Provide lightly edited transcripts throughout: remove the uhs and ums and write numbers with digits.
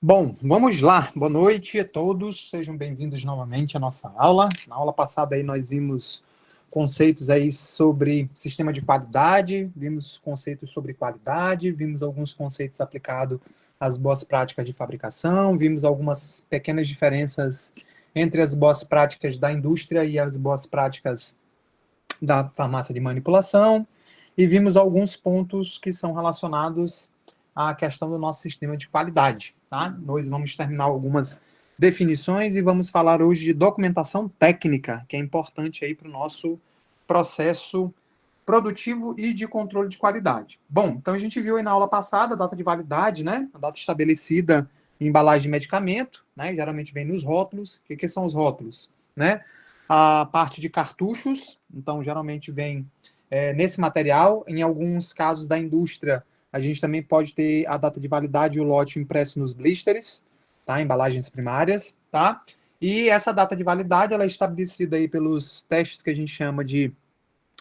Bom, vamos lá. Boa noite a todos. Sejam bem-vindos novamente à nossa aula. Na aula passada aí nós vimos conceitos aí sobre sistema de qualidade, vimos conceitos sobre qualidade, vimos alguns conceitos aplicados às boas práticas de fabricação, vimos algumas pequenas diferenças entre as boas práticas da indústria e as boas práticas da farmácia de manipulação, e vimos alguns pontos que são relacionados à questão do nosso sistema de qualidade. Tá? Nós vamos terminar algumas definições e vamos falar hoje de documentação técnica, que é importante aí para o nosso processo produtivo e de controle de qualidade. Bom, então a gente viu aí na aula passada a data de validade, né? A data estabelecida em embalagem de medicamento, né? Geralmente vem nos rótulos. O que são os rótulos? Né? A parte de cartuchos, então geralmente vem nesse material. Em alguns casos da indústria, a gente também pode ter a data de validade e o lote impresso nos blisters, tá? Embalagens primárias, tá? E essa data de validade ela é estabelecida aí pelos testes que a gente chama de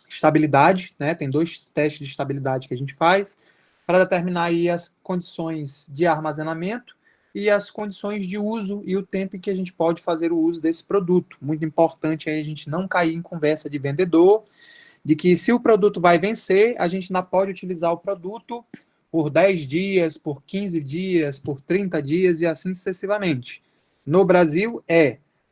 estabilidade, né? Tem 2 testes de estabilidade que a gente faz para determinar aí as condições de armazenamento e as condições de uso e o tempo em que a gente pode fazer o uso desse produto. Muito importante aí a gente não cair em conversa de vendedor, de que se o produto vai vencer, a gente ainda pode utilizar o produto por 10 dias, por 15 dias, por 30 dias e assim sucessivamente. No Brasil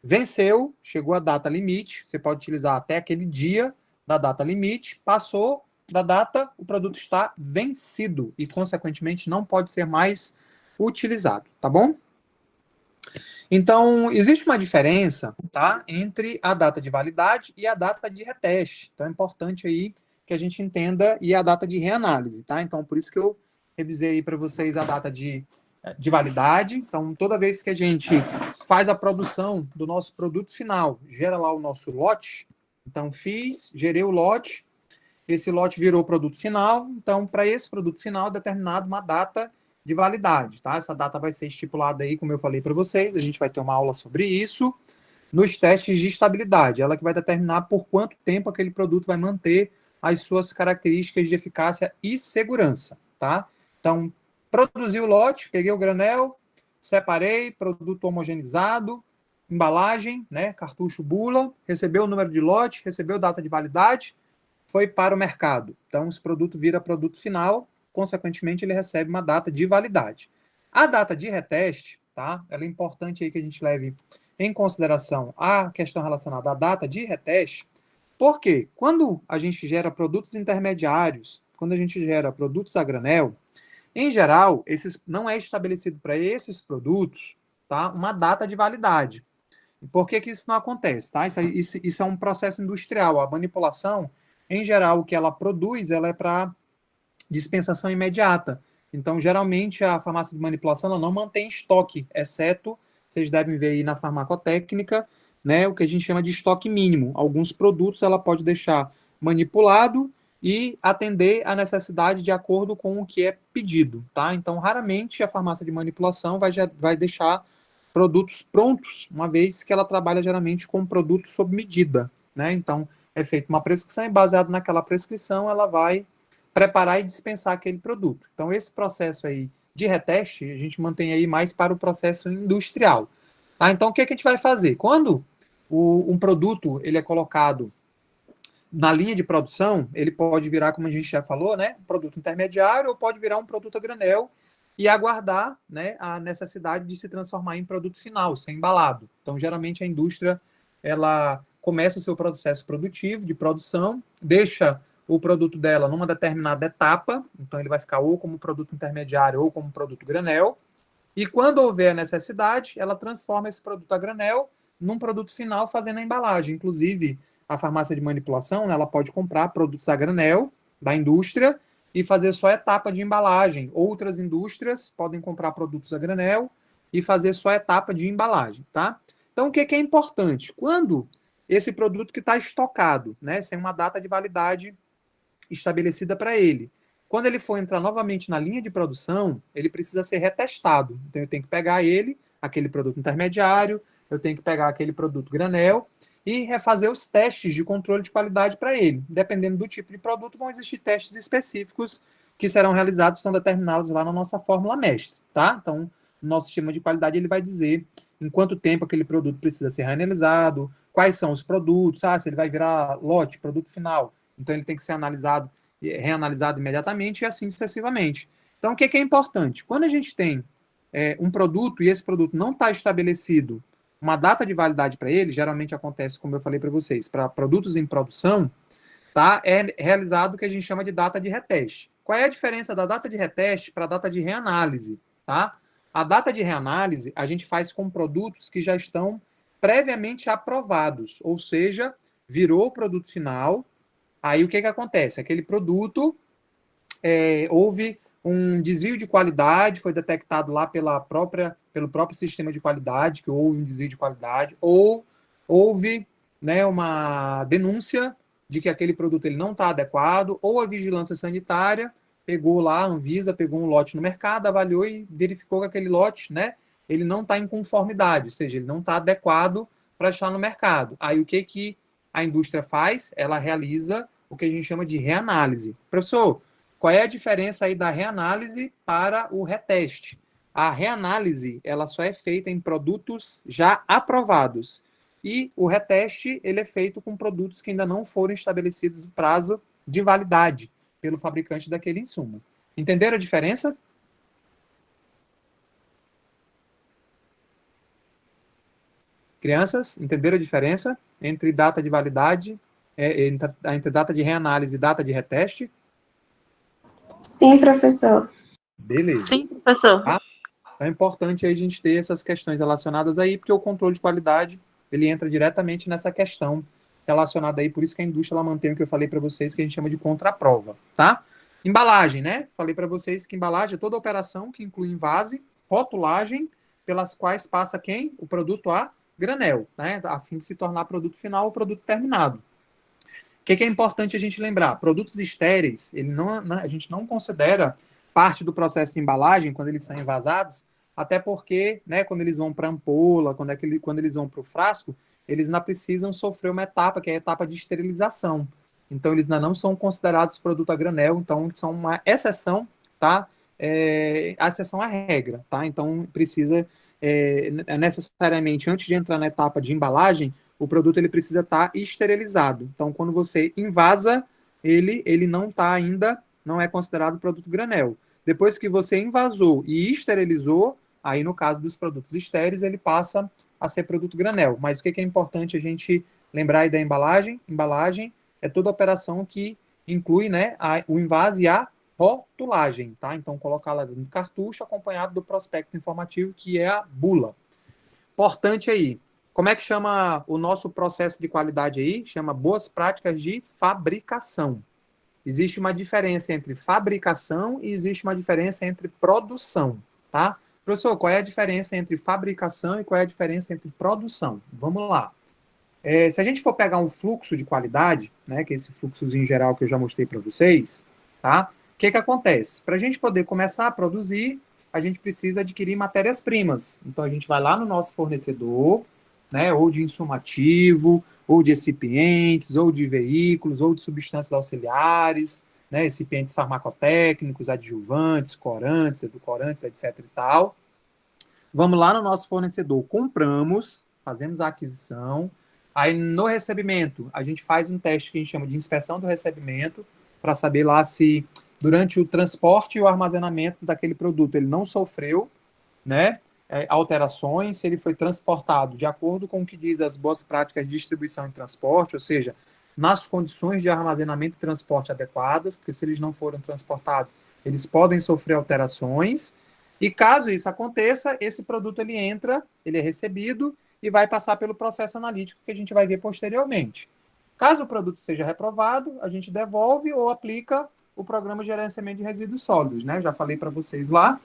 venceu, chegou a data limite, você pode utilizar até aquele dia da data limite, passou da data, o produto está vencido e, consequentemente, não pode ser mais utilizado, tá bom? Então, existe uma diferença, tá, entre a data de validade e a data de reteste. Então, é importante aí que a gente entenda e a data de reanálise, tá? Então, por isso que eu revisei aí para vocês a data de validade. Então, toda vez que a gente faz a produção do nosso produto final, gera lá o nosso lote. Então, gerei o lote, esse lote virou produto final. Então, para esse produto final, é determinado uma data de validade, tá? Essa data vai ser estipulada aí, como eu falei para vocês, a gente vai ter uma aula sobre isso, nos testes de estabilidade, ela que vai determinar por quanto tempo aquele produto vai manter as suas características de eficácia e segurança, tá? Então, produzi o lote, peguei o granel, separei, produto homogeneizado, embalagem, né, cartucho bula, recebeu o número de lote, recebeu data de validade, foi para o mercado. Então, esse produto vira produto final, consequentemente, ele recebe uma data de validade. A data de reteste, tá? Ela é importante aí que a gente leve em consideração a questão relacionada à data de reteste, porque quando a gente gera produtos intermediários, quando a gente gera produtos a granel, em geral, não é estabelecido para esses produtos, tá, uma data de validade. Por que isso não acontece? Tá? Isso é um processo industrial. A manipulação, em geral, o que ela produz, ela é para dispensação imediata. Então, geralmente, a farmácia de manipulação ela não mantém estoque, exceto, vocês devem ver aí na farmacotécnica, né, o que a gente chama de estoque mínimo. Alguns produtos ela pode deixar manipulado e atender a necessidade de acordo com o que é pedido, tá? Então, raramente a farmácia de manipulação vai deixar produtos prontos, uma vez que ela trabalha geralmente com produtos sob medida, né? Então, é feita uma prescrição e baseado naquela prescrição, ela vai preparar e dispensar aquele produto. Então, esse processo aí de reteste, a gente mantém aí mais para o processo industrial. Tá? Então, o que a gente vai fazer? Quando um produto ele é colocado na linha de produção, ele pode virar, como a gente já falou, né, um produto intermediário ou pode virar um produto a granel e aguardar, né, a necessidade de se transformar em produto final, ser embalado. Então, geralmente, a indústria ela começa o seu processo produtivo de produção, deixa o produto dela numa determinada etapa, então ele vai ficar ou como produto intermediário ou como produto granel, e quando houver a necessidade, ela transforma esse produto a granel num produto final fazendo a embalagem. Inclusive, a farmácia de manipulação, ela pode comprar produtos a granel da indústria e fazer só etapa de embalagem. Outras indústrias podem comprar produtos a granel e fazer só etapa de embalagem, tá? Então, o que é importante? Quando esse produto que está estocado, né, sem uma data de validade estabelecida para ele, quando ele for entrar novamente na linha de produção, ele precisa ser retestado. Então, eu tenho que pegar ele, aquele produto intermediário, eu tenho que pegar aquele produto granel e refazer os testes de controle de qualidade para ele. Dependendo do tipo de produto, vão existir testes específicos que serão realizados, estão determinados lá na nossa fórmula mestre, tá? Então, no nosso sistema de qualidade, ele vai dizer em quanto tempo aquele produto precisa ser reanalisado, quais são os produtos, se ele vai virar lote, produto final. Então, ele tem que ser analisado, reanalisado imediatamente e assim sucessivamente. Então, o que é importante? Quando a gente tem um produto e esse produto não está estabelecido uma data de validade para ele, geralmente acontece, como eu falei para vocês, para produtos em produção, tá? É realizado o que a gente chama de data de reteste. Qual é a diferença da data de reteste para a data de reanálise? Tá? A data de reanálise a gente faz com produtos que já estão previamente aprovados, ou seja, virou o produto final. Aí o que acontece? Aquele produto houve um desvio de qualidade, foi detectado lá pelo próprio sistema de qualidade, que houve um desvio de qualidade, ou houve, né, uma denúncia de que aquele produto ele não está adequado, ou a vigilância sanitária pegou lá, a Anvisa pegou um lote no mercado, avaliou e verificou que aquele lote, né, ele não está em conformidade, ou seja, ele não está adequado para estar no mercado. Aí o que a indústria faz? Ela realiza o que a gente chama de reanálise. Professor, qual é a diferença aí da reanálise para o reteste? A reanálise, ela só é feita em produtos já aprovados. E o reteste, ele é feito com produtos que ainda não foram estabelecidos o prazo de validade pelo fabricante daquele insumo. Entenderam a diferença? Crianças, entenderam a diferença entre data de validade, entre data de reanálise e data de reteste? Sim, professor. Beleza. Sim, professor. Tá? Então é importante a gente ter essas questões relacionadas aí, porque o controle de qualidade, ele entra diretamente nessa questão relacionada aí, por isso que a indústria ela mantém o que eu falei para vocês, que a gente chama de contraprova, tá? Embalagem, né? Falei para vocês que embalagem é toda operação que inclui envase, rotulagem, pelas quais passa quem? O produto a granel, né? A fim de se tornar produto final ou produto terminado. O que é importante a gente lembrar? Produtos estéreis, a gente não considera parte do processo de embalagem quando eles são envasados, até porque, né, quando eles vão para a ampola, quando eles vão para o frasco, eles ainda precisam sofrer uma etapa, que é a etapa de esterilização. Então, eles ainda não são considerados produto a granel, então são uma exceção, tá? A exceção à regra, tá? Então, precisa, necessariamente, antes de entrar na etapa de embalagem, o produto ele precisa estar esterilizado. Então, quando você invasa, ele não está ainda, não é considerado produto granel. Depois que você invasou e esterilizou, aí no caso dos produtos estéreis, ele passa a ser produto granel. Mas o que é importante a gente lembrar aí da embalagem? Embalagem é toda operação que inclui, né, o invase e a rotulagem, tá? Então, colocar lá no cartucho acompanhado do prospecto informativo, que é a bula. Importante aí, como é que chama o nosso processo de qualidade aí? Chama boas práticas de fabricação. Existe uma diferença entre fabricação e existe uma diferença entre produção, tá? Professor, qual é a diferença entre fabricação e qual é a diferença entre produção? Vamos lá. Se a gente for pegar um fluxo de qualidade, né, que é esse fluxozinho geral que eu já mostrei para vocês, tá? O que acontece? Para a gente poder começar a produzir, a gente precisa adquirir matérias-primas. Então, a gente vai lá no nosso fornecedor, né, ou de insumo ativo, ou de recipientes, ou de veículos, ou de substâncias auxiliares, né, recipientes farmacotécnicos, adjuvantes, corantes, edulcorantes, etc. e tal. Vamos lá no nosso fornecedor, compramos, fazemos a aquisição. Aí, no recebimento, a gente faz um teste que a gente chama de inspeção do recebimento, para saber lá se, durante o transporte e o armazenamento daquele produto, ele não sofreu, né, alterações, se ele foi transportado de acordo com o que diz as boas práticas de distribuição e transporte, ou seja, nas condições de armazenamento e transporte adequadas, porque se eles não foram transportados, eles podem sofrer alterações. E caso isso aconteça, esse produto ele entra, ele é recebido e vai passar pelo processo analítico que a gente vai ver posteriormente. Caso o produto seja reprovado, a gente devolve ou aplica o programa de gerenciamento de resíduos sólidos, né? Já falei para vocês lá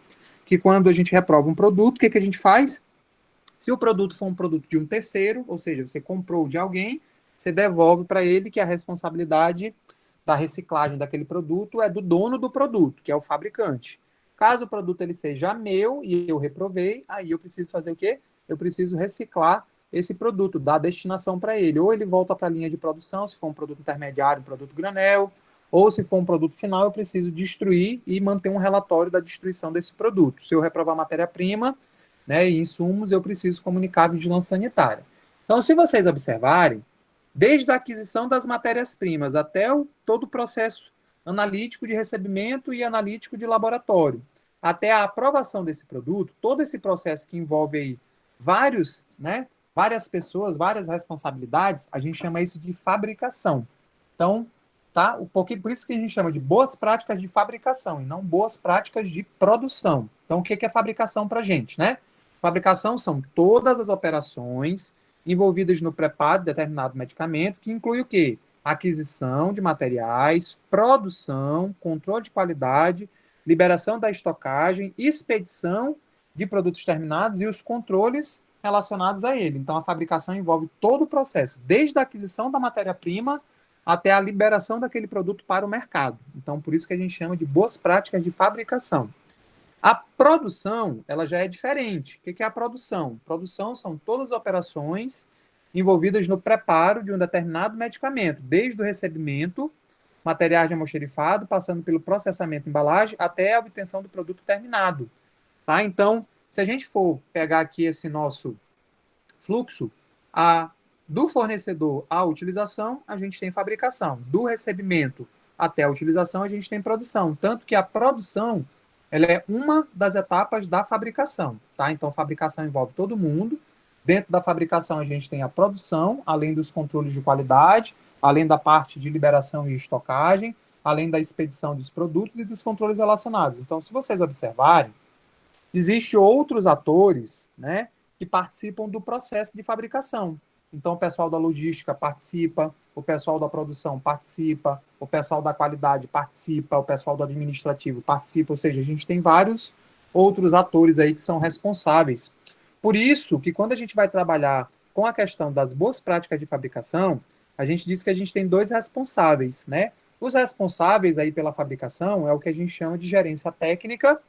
que quando a gente reprova um produto, o que a gente faz? Se o produto for um produto de um terceiro, ou seja, você comprou de alguém, você devolve para ele que a responsabilidade da reciclagem daquele produto é do dono do produto, que é o fabricante. Caso o produto ele seja meu e eu reprovei, aí eu preciso fazer o quê? Eu preciso reciclar esse produto, dar destinação para ele. Ou ele volta para a linha de produção, se for um produto intermediário, um produto granel, ou se for um produto final, eu preciso destruir e manter um relatório da destruição desse produto. Se eu reprovar matéria-prima, né, e insumos, eu preciso comunicar a vigilância sanitária. Então, se vocês observarem, desde a aquisição das matérias-primas até todo o processo analítico de recebimento e analítico de laboratório, até a aprovação desse produto, todo esse processo que envolve aí várias pessoas, várias responsabilidades, a gente chama isso de fabricação. Então, tá? Por isso que a gente chama de boas práticas de fabricação e não boas práticas de produção. Então, o que é fabricação para a gente, né? Fabricação são todas as operações envolvidas no preparo de determinado medicamento, que inclui o quê? Aquisição de materiais, produção, controle de qualidade, liberação da estocagem, expedição de produtos terminados e os controles relacionados a ele. Então, a fabricação envolve todo o processo, desde a aquisição da matéria-prima até a liberação daquele produto para o mercado. Então, por isso que a gente chama de boas práticas de fabricação. A produção, ela já é diferente. O que é a produção? Produção são todas as operações envolvidas no preparo de um determinado medicamento, desde o recebimento, materiais de almoxerifado, passando pelo processamento, embalagem, até a obtenção do produto terminado. Tá? Então, se a gente for pegar aqui esse nosso fluxo, do fornecedor à utilização, a gente tem fabricação. Do recebimento até a utilização, a gente tem produção. Tanto que a produção, ela é uma das etapas da fabricação. Tá? Então, fabricação envolve todo mundo. Dentro da fabricação, a gente tem a produção, além dos controles de qualidade, além da parte de liberação e estocagem, além da expedição dos produtos e dos controles relacionados. Então, se vocês observarem, existem outros atores, né, que participam do processo de fabricação. Então, o pessoal da logística participa, o pessoal da produção participa, o pessoal da qualidade participa, o pessoal do administrativo participa, ou seja, a gente tem vários outros atores aí que são responsáveis. Por isso que quando a gente vai trabalhar com a questão das boas práticas de fabricação, a gente diz que a gente tem dois responsáveis, né? Os responsáveis aí pela fabricação é o que a gente chama de gerência técnica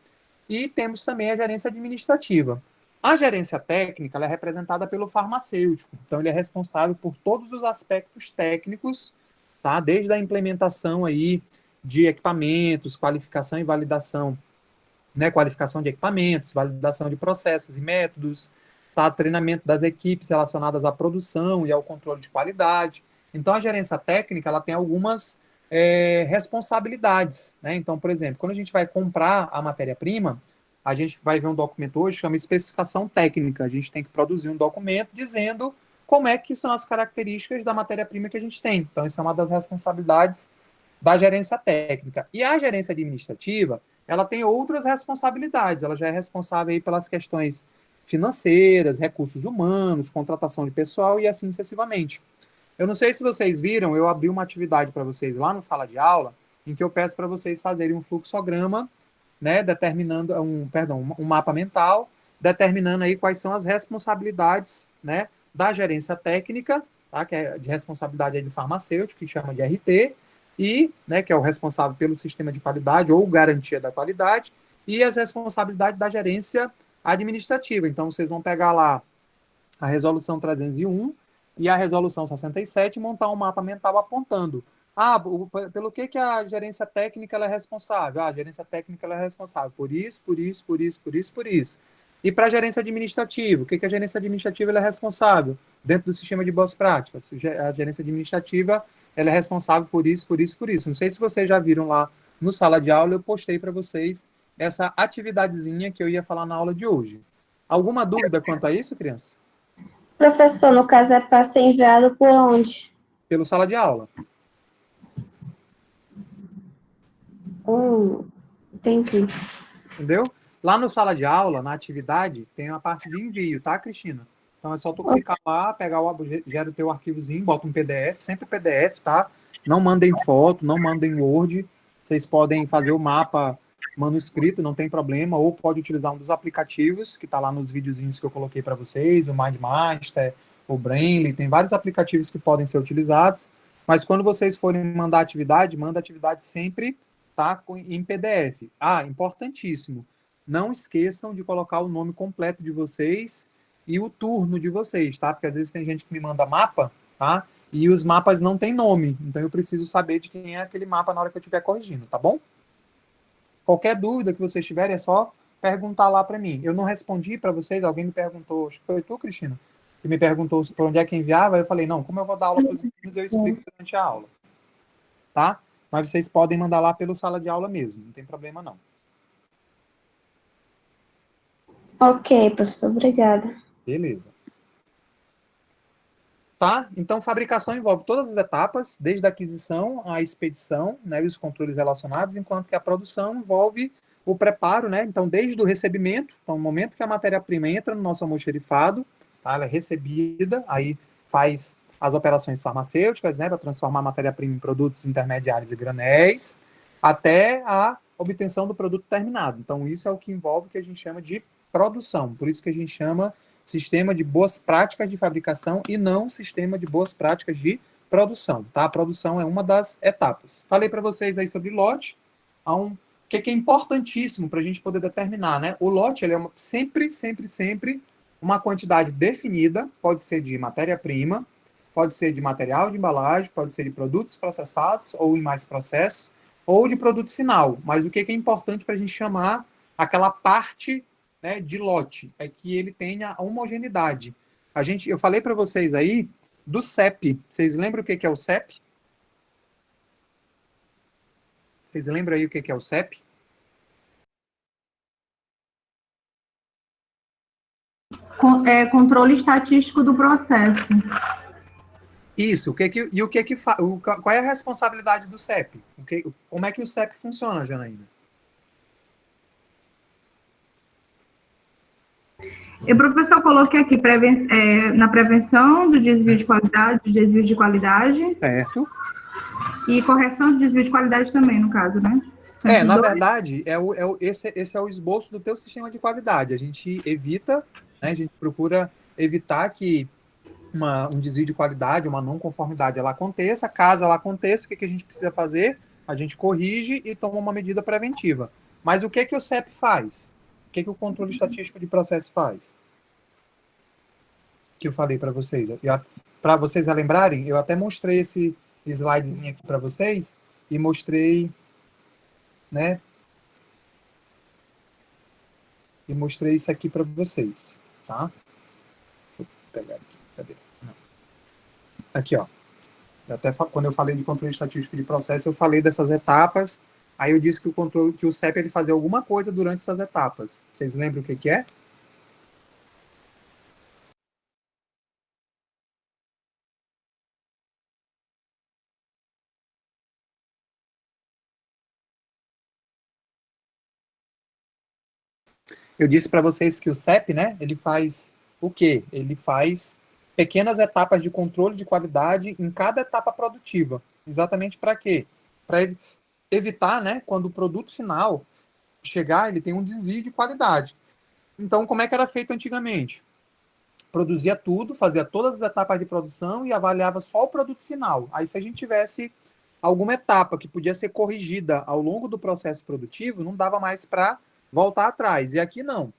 e temos também a gerência administrativa. A gerência técnica ela é representada pelo farmacêutico, então ele é responsável por todos os aspectos técnicos, tá? Desde a implementação aí de equipamentos, qualificação e validação, né? Qualificação de equipamentos, validação de processos e métodos, tá? Treinamento das equipes relacionadas à produção e ao controle de qualidade. Então a gerência técnica ela tem algumas responsabilidades, né? Então, por exemplo, quando a gente vai comprar a matéria-prima, a gente vai ver um documento hoje que chama especificação técnica. A gente tem que produzir um documento dizendo como é que são as características da matéria-prima que a gente tem. Então, isso é uma das responsabilidades da gerência técnica. E a gerência administrativa, ela tem outras responsabilidades. Ela já é responsável aí pelas questões financeiras, recursos humanos, contratação de pessoal e assim sucessivamente. Eu não sei se vocês viram, eu abri uma atividade para vocês lá na sala de aula, em que eu peço para vocês fazerem um fluxograma, né, determinando um mapa mental, determinando aí quais são as responsabilidades, né, da gerência técnica, tá, que é de responsabilidade aí do farmacêutico, que chama de RT, e, né, que é o responsável pelo sistema de qualidade ou garantia da qualidade, e as responsabilidades da gerência administrativa. Então, vocês vão pegar lá a resolução 301 e a resolução 67 e montar um mapa mental apontando pelo que a gerência técnica ela é responsável? A gerência técnica ela é responsável por isso, por isso, por isso, por isso, por isso. E para a gerência administrativa, o que a gerência administrativa ela é responsável? Dentro do sistema de boas práticas, a gerência administrativa ela é responsável por isso, por isso, por isso. Não sei se vocês já viram lá no sala de aula, eu postei para vocês essa atividadezinha que eu ia falar na aula de hoje. Alguma dúvida quanto a isso, criança? Professor, no caso é para ser enviado por onde? Pelo sala de aula. Entendi. Entendeu? Lá no sala de aula, na atividade, tem uma parte de envio, tá, Cristina? Então é só tu clicar lá, gera o teu arquivozinho, bota um PDF, sempre PDF, tá? Não mandem foto, não mandem Word. Vocês podem fazer o mapa manuscrito, não tem problema, ou pode utilizar um dos aplicativos que tá lá nos videozinhos que eu coloquei para vocês, o MindMaster, o Brainly, tem vários aplicativos que podem ser utilizados, mas quando vocês forem mandar atividade, manda atividade sempre tá em PDF. Importantíssimo. Não esqueçam de colocar o nome completo de vocês e o turno de vocês, tá? Porque às vezes tem gente que me manda mapa, tá? E os mapas não têm nome. Então eu preciso saber de quem é aquele mapa na hora que eu estiver corrigindo, tá bom? Qualquer dúvida que vocês tiverem é só perguntar lá para mim. Eu não respondi para vocês, alguém me perguntou, acho que foi tu, Cristina, que me perguntou para onde é que enviava, eu falei, não, como eu vou dar aula para os meninos, eu explico durante a aula, tá? Mas vocês podem mandar lá pelo sala de aula mesmo, não tem problema não. Ok, professor, obrigada. Beleza. Tá? Então, fabricação envolve todas as etapas, desde a aquisição à expedição, né, e os controles relacionados, enquanto que a produção envolve o preparo, né? Então, desde o recebimento, então, no momento que a matéria-prima entra no nosso almoxerifado, tá? Ela é recebida, aí faz as operações farmacêuticas, né, para transformar a matéria-prima em produtos intermediários e granéis, até a obtenção do produto terminado. Então, isso é o que envolve o que a gente chama de produção. Por isso que a gente chama sistema de boas práticas de fabricação e não sistema de boas práticas de produção, tá? A produção é uma das etapas. Falei para vocês aí sobre lote, o que é importantíssimo para a gente poder determinar, né? O lote, ele é sempre uma quantidade definida, pode ser de matéria-prima, pode ser de material de embalagem, pode ser de produtos processados ou em mais processos, ou de produto final. Mas o que é importante para a gente chamar aquela parte, né, de lote, é que ele tenha homogeneidade. Eu falei para vocês aí do CEP. Vocês lembram o que é o CEP? Vocês lembram aí o que é o CEP? Controle estatístico do processo. Isso. Qual é a responsabilidade do CEP? Como é que o CEP funciona, Janaína? E, professor, eu coloquei aqui na prevenção do desvio de qualidade, dos desvios de qualidade. Certo. E correção de desvio de qualidade também, no caso, né? Na verdade, esse é o esboço do teu sistema de qualidade. A gente evita, né, a gente procura evitar que um desvio de qualidade, uma não conformidade, ela aconteça. Caso ela aconteça, o que a gente precisa fazer? A gente corrige e toma uma medida preventiva. Mas o que o CEP faz? O que o controle estatístico de processo faz? Que eu falei para vocês. Para vocês relembrarem, eu até mostrei esse slidezinho aqui para vocês e mostrei, né? E mostrei isso aqui para vocês, tá? Deixa eu pegar aqui. Cadê? Não. Aqui, ó. Quando eu falei de controle estatístico de processo, eu falei dessas etapas. Aí eu disse que o CEP ele fazia alguma coisa durante essas etapas. Vocês lembram o que é? Eu disse para vocês que o CEP, né, ele faz o quê? Ele faz pequenas etapas de controle de qualidade em cada etapa produtiva. Exatamente para quê? Para evitar, né, quando o produto final chegar, ele tem um desvio de qualidade. Então, como é que era feito antigamente? Produzia tudo, fazia todas as etapas de produção e avaliava só o produto final. Aí, se a gente tivesse alguma etapa que podia ser corrigida ao longo do processo produtivo, não dava mais para voltar atrás. E aqui não.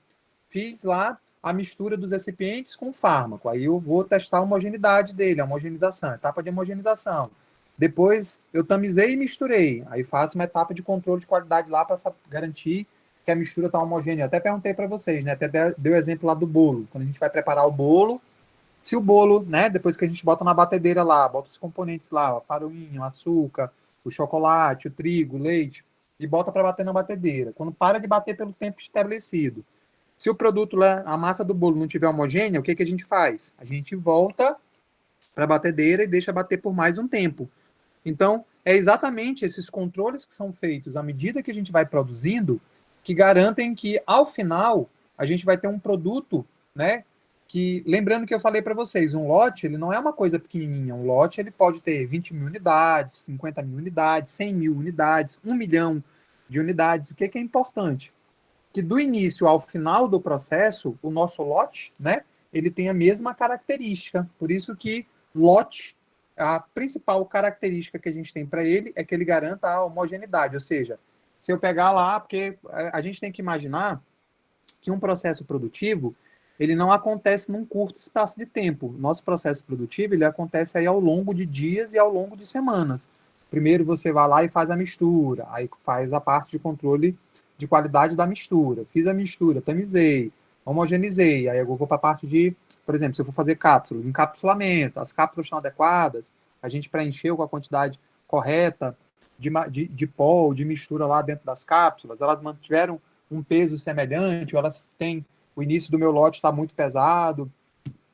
Fiz lá a mistura dos recipientes com fármaco. Aí eu vou testar a homogeneidade dele, a homogenização, etapa de homogenização. Depois eu tamizei e misturei. Aí faço uma etapa de controle de qualidade lá para garantir que a mistura está homogênea. Até perguntei para vocês, né? Até deu o exemplo lá do bolo. Quando a gente vai preparar o bolo, se o bolo, né? Depois que a gente bota na batedeira lá, bota os componentes lá, a farinha, o açúcar, o chocolate, o trigo, o leite, e bota para bater na batedeira. Quando para de bater pelo tempo estabelecido, se o produto lá, a massa do bolo não tiver homogênea, o que a gente faz? A gente volta para a batedeira e deixa bater por mais um tempo. Então, é exatamente esses controles que são feitos à medida que a gente vai produzindo que garantem que, ao final, a gente vai ter um produto, né? Que, lembrando que eu falei para vocês, um lote, ele não é uma coisa pequenininha. Um lote, ele pode ter 20 mil unidades, 50 mil unidades, 100 mil unidades, 1 milhão de unidades. O que é importante? Que do início ao final do processo, o nosso lote, né? Ele tem a mesma característica. Por isso que lote, a principal característica que a gente tem para ele é que ele garanta a homogeneidade, ou seja, se eu pegar lá, porque a gente tem que imaginar que um processo produtivo, ele não acontece num curto espaço de tempo. Nosso processo produtivo, ele acontece aí ao longo de dias e ao longo de semanas. Primeiro você vai lá e faz a mistura, aí faz a parte de controle de qualidade da mistura. Fiz a mistura, tamizei, homogeneizei. Aí eu vou para a parte de, por exemplo, se eu for fazer cápsula, encapsulamento, as cápsulas estão adequadas, a gente preencheu com a quantidade correta de pó, de mistura lá dentro das cápsulas, elas mantiveram um peso semelhante, ou elas têm, o início do meu lote está muito pesado,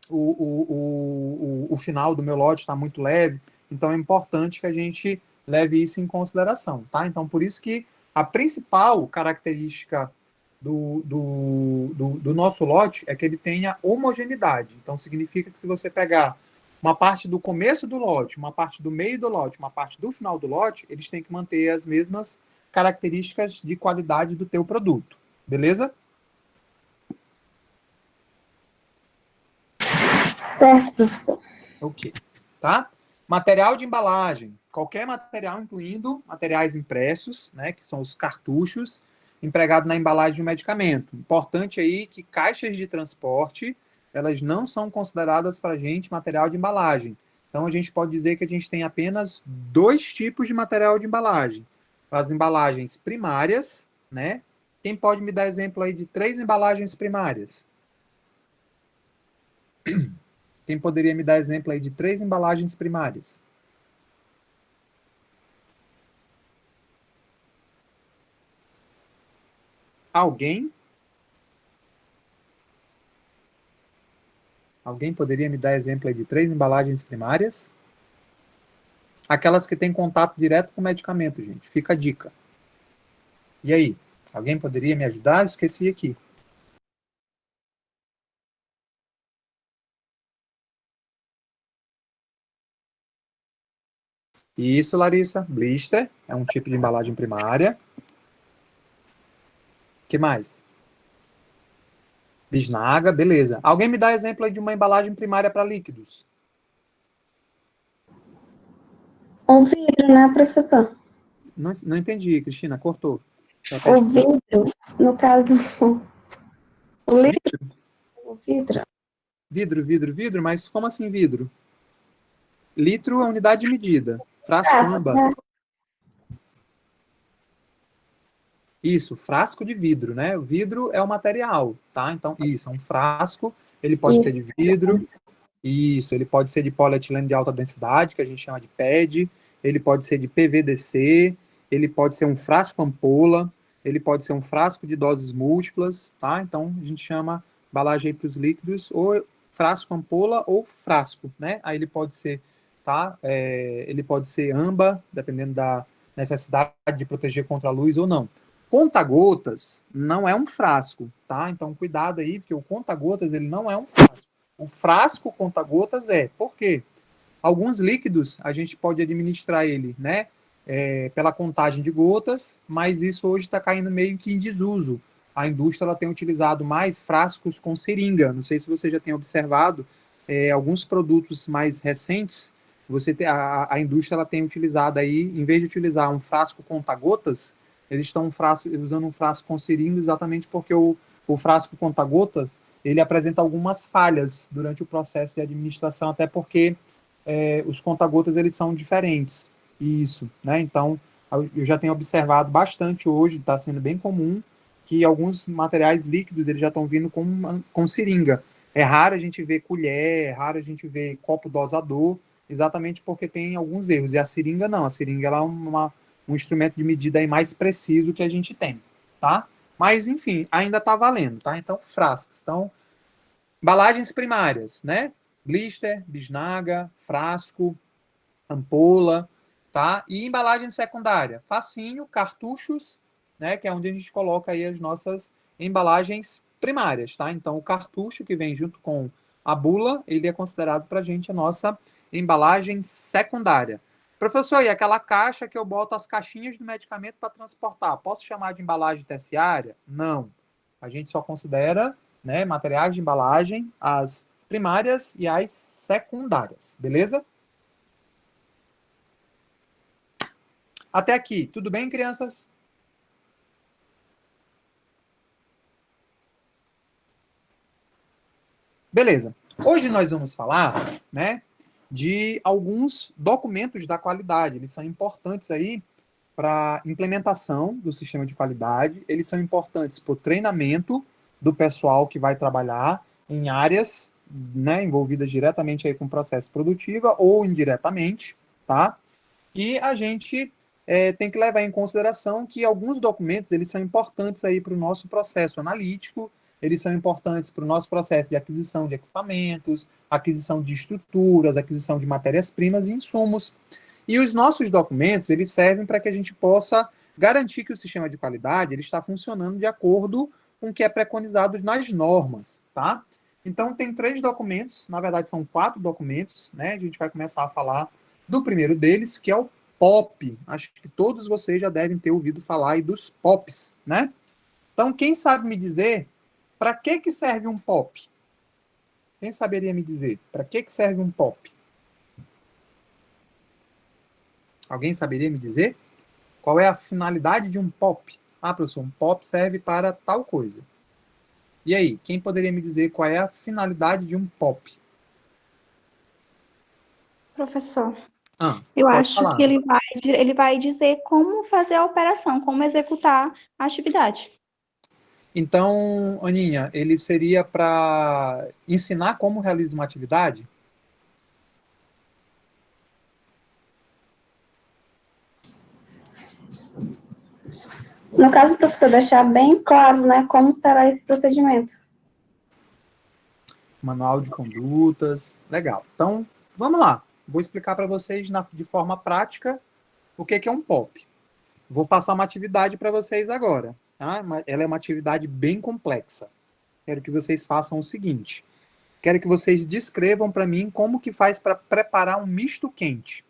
o final do meu lote está muito leve, então é importante que a gente leve isso em consideração, tá? Então, por isso que a principal característica do nosso lote é que ele tenha homogeneidade. Então, significa que se você pegar uma parte do começo do lote, uma parte do meio do lote, uma parte do final do lote, eles têm que manter as mesmas características de qualidade do teu produto. Beleza? Certo, professor. Ok. Tá? Material de embalagem. Qualquer material, incluindo materiais impressos, né, que são os cartuchos, empregado na embalagem de um medicamento. Importante aí que caixas de transporte, elas não são consideradas para a gente material de embalagem. Então, a gente pode dizer que a gente tem apenas 2 tipos de material de embalagem. As embalagens primárias, né? Quem pode me dar exemplo aí de 3 embalagens primárias? Quem poderia me dar exemplo aí de 3 embalagens primárias? Alguém? Alguém poderia me dar exemplo aí de 3 embalagens primárias? Aquelas que têm contato direto com o medicamento, gente. Fica a dica. E aí? Alguém poderia me ajudar? Esqueci aqui. Isso, Larissa. Blister é um tipo de embalagem primária. Que mais? Bisnaga, beleza. Alguém me dá exemplo aí de uma embalagem primária para líquidos? O vidro, né, professor? Não entendi, Cristina, cortou. O Repete. vidro, no caso, o litro, Vidro, o vidro. vidro, mas como assim vidro? Litro é unidade de medida. Frasco Frasco, amba. né? Isso, frasco de vidro, né? O vidro é o material, tá? Então, isso, é um frasco, ele pode ser Isso. de vidro, isso, ele pode ser de polietileno de alta densidade, que a gente chama de PED, ele pode ser de PVDC, ele pode ser um frasco ampola, ele pode ser um frasco de doses múltiplas, tá? Então, a gente chama embalagem para os líquidos, ou frasco ampola ou frasco, né? Aí ele pode ser, tá? Ele pode ser amba, dependendo da necessidade de proteger contra a luz ou não. Conta-gotas não é um frasco, tá? Então, cuidado aí, porque o conta-gotas, ele não é um frasco. O frasco conta-gotas é. Por quê? Alguns líquidos, a gente pode administrar ele, né? Pela contagem de gotas, mas isso hoje está caindo meio que em desuso. A indústria ela tem utilizado mais frascos com seringa. Não sei se você já tem observado, alguns produtos mais recentes, a indústria ela tem utilizado aí, em vez de utilizar um frasco conta-gotas, eles estão usando um frasco com seringa exatamente porque o frasco conta-gotas ele apresenta algumas falhas durante o processo de administração, até porque os conta-gotas eles são diferentes. Isso, né? Então, eu já tenho observado bastante hoje, está sendo bem comum, que alguns materiais líquidos eles já estão vindo com seringa. É raro a gente ver colher, é raro a gente ver copo dosador, exatamente porque tem alguns erros. E a seringa não, a seringa ela é um instrumento de medida aí mais preciso que a gente tem, tá? Mas, enfim, ainda está valendo, tá? Então, frascos. Então, embalagens primárias, né? Blister, bisnaga, frasco, ampola, tá? E embalagem secundária, facinho, cartuchos, né? Que é onde a gente coloca aí as nossas embalagens primárias, tá? Então, o cartucho que vem junto com a bula, ele é considerado para a gente a nossa embalagem secundária. Professor, e aquela caixa que eu boto as caixinhas do medicamento para transportar, posso chamar de embalagem terciária? Não. A gente só considera, né, materiais de embalagem, as primárias e as secundárias, beleza? Até aqui, tudo bem, crianças? Beleza. Hoje nós vamos falar, né, de alguns documentos da qualidade. Eles são importantes aí para implementação do sistema de qualidade, eles são importantes para o treinamento do pessoal que vai trabalhar em áreas, né, envolvidas diretamente aí com o processo produtivo ou indiretamente, tá? E a gente tem que levar em consideração que alguns documentos eles são importantes aí para o nosso processo analítico, eles são importantes para o nosso processo de aquisição de equipamentos, aquisição de estruturas, aquisição de matérias-primas e insumos. E os nossos documentos, eles servem para que a gente possa garantir que o sistema de qualidade ele está funcionando de acordo com o que é preconizado nas normas, tá? Então, tem 3 documentos, na verdade são 4 documentos, né? A gente vai começar a falar do primeiro deles, que é o POP. Acho que todos vocês já devem ter ouvido falar aí dos POPs, né? Então, quem sabe me dizer para que serve um POP? Quem saberia me dizer para que serve um POP? Alguém saberia me dizer? Qual é a finalidade de um POP? Ah, professor, um POP serve para tal coisa. E aí, quem poderia me dizer qual é a finalidade de um POP? Professor, Ah, eu pode acho falar. que ele vai dizer como fazer a operação, como executar a atividade. Então, Aninha, ele seria para ensinar como realiza uma atividade? No caso, professor, deixar bem claro, né, como será esse procedimento. Manual de condutas, legal. Então, vamos lá. Vou explicar para vocês de forma prática o que é um POP. Vou passar uma atividade para vocês agora. Tá? Ela é uma atividade bem complexa. Quero que vocês façam o seguinte. Quero que vocês descrevam para mim como que faz para preparar um misto quente.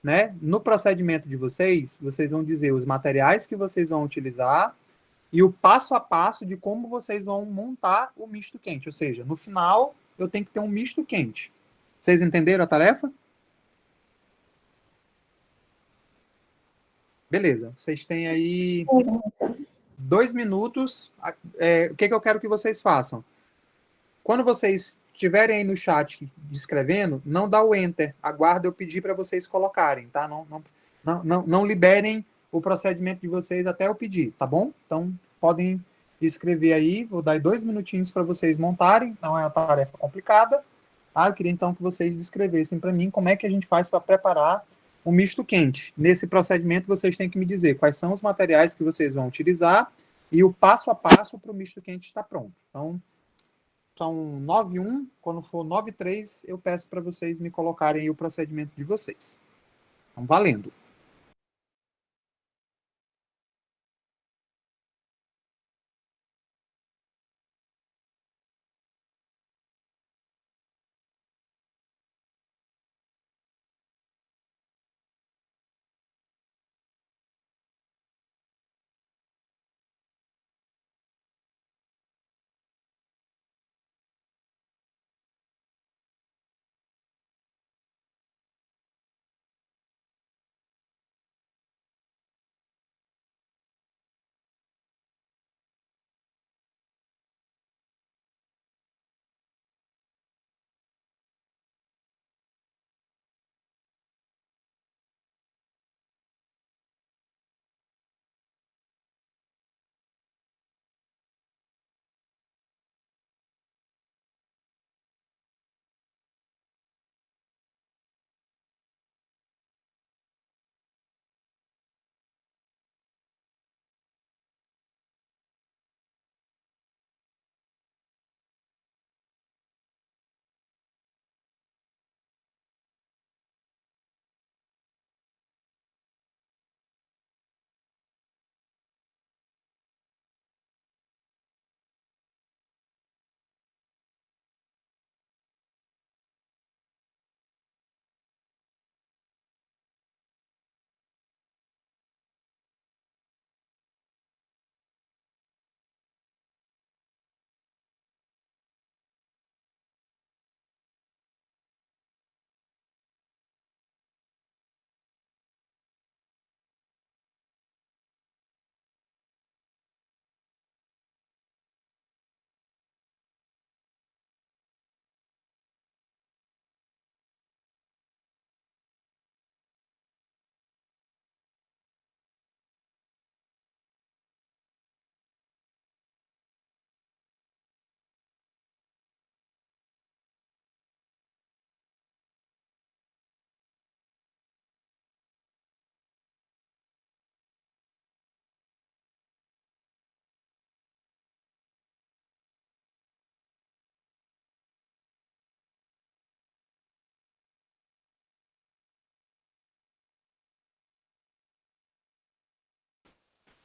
Né? No procedimento de vocês, vocês vão dizer os materiais que vocês vão utilizar e o passo a passo de como vocês vão montar o misto quente. Ou seja, no final, eu tenho que ter um misto quente. Vocês entenderam a tarefa? Beleza. Vocês têm aí 2 minutos. O que eu quero que vocês façam? Quando vocês estiverem aí no chat descrevendo, não dá o enter. Aguarda eu pedir para vocês colocarem, tá? Não liberem o procedimento de vocês até eu pedir, tá bom? Então, podem escrever aí. Vou dar 2 minutinhos para vocês montarem. Não é uma tarefa complicada. Tá? Eu queria então que vocês descrevessem para mim como é que a gente faz para preparar um misto quente. Nesse procedimento, vocês têm que me dizer quais são os materiais que vocês vão utilizar e o passo a passo para o misto quente estar pronto. Então, são 9:01, quando for 9:03, eu peço para vocês me colocarem o procedimento de vocês. Então, valendo.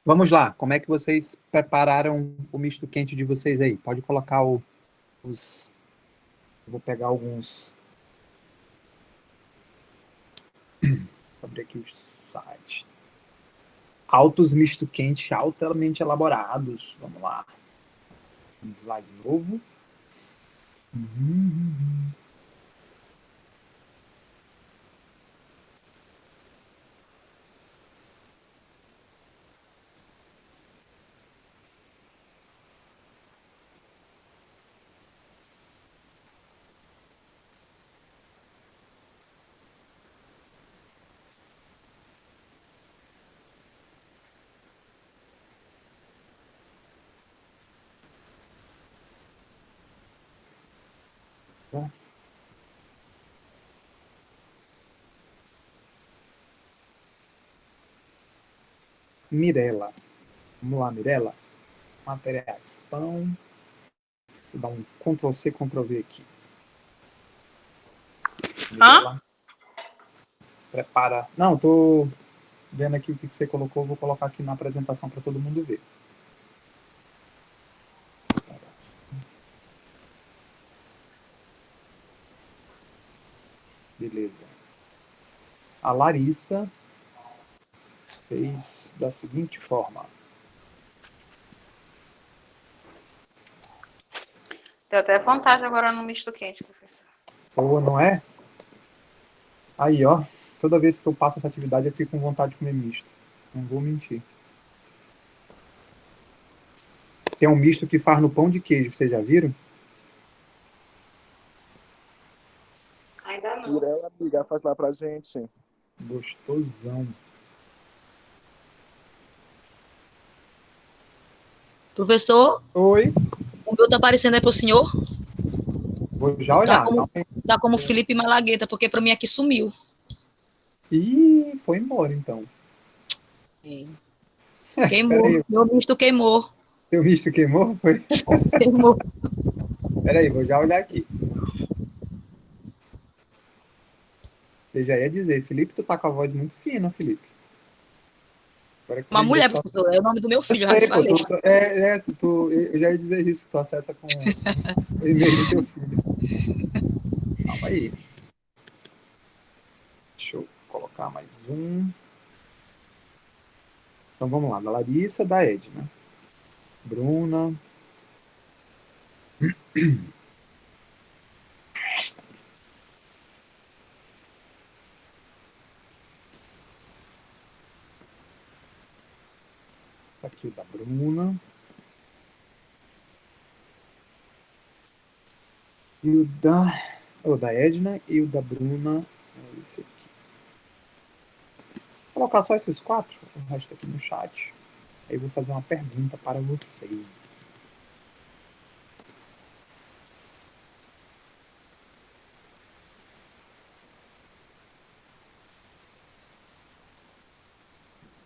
Vamos lá, como é que vocês prepararam o misto quente de vocês aí? Pode colocar os... Eu vou pegar alguns... Vou abrir aqui o site. Altos misto quente, altamente elaborados. Vamos lá. Um slide novo. Mirela. Vamos lá, Mirela. Materiais. Pão. Vou dar um Ctrl+C, Ctrl+V aqui. Mirela. Prepara. Não, tô vendo aqui o que você colocou. Vou colocar aqui na apresentação para todo mundo ver. Beleza. A Larissa fez da seguinte forma. Tenho até vontade agora no misto quente, professor. Ou não é? Aí, ó. Toda vez que eu passo essa atividade, eu fico com vontade de comer misto. Não vou mentir. Tem um misto que faz no pão de queijo, vocês já viram? Ainda não. Mirella, amiga, faz lá pra gente. Gostosão. Professor, Oi. o meu tá aparecendo aí pro senhor? Vou já olhar. Tá como Felipe Malagueta, porque pra mim aqui sumiu. Ih, foi embora, então. Queimou. Peraí. Meu misto queimou. Seu misto queimou? Foi? Queimou. Peraí, vou já olhar aqui. Eu já ia dizer, Felipe, tu tá com a voz muito fina, Felipe. Agora que Uma eu mulher, lembrei, professor, é o nome do meu filho, eu já te sei, pô, falei. eu já ia dizer isso, que tu acessa com o e-mail do teu filho. Calma aí. Deixa eu colocar mais um. Então vamos lá, da Larissa, da Edna. Bruna. Aqui o da Bruna. E o da Edna e o da Bruna. É esse aqui. Vou colocar só esses 4, o resto aqui no chat. Aí eu vou fazer uma pergunta para vocês.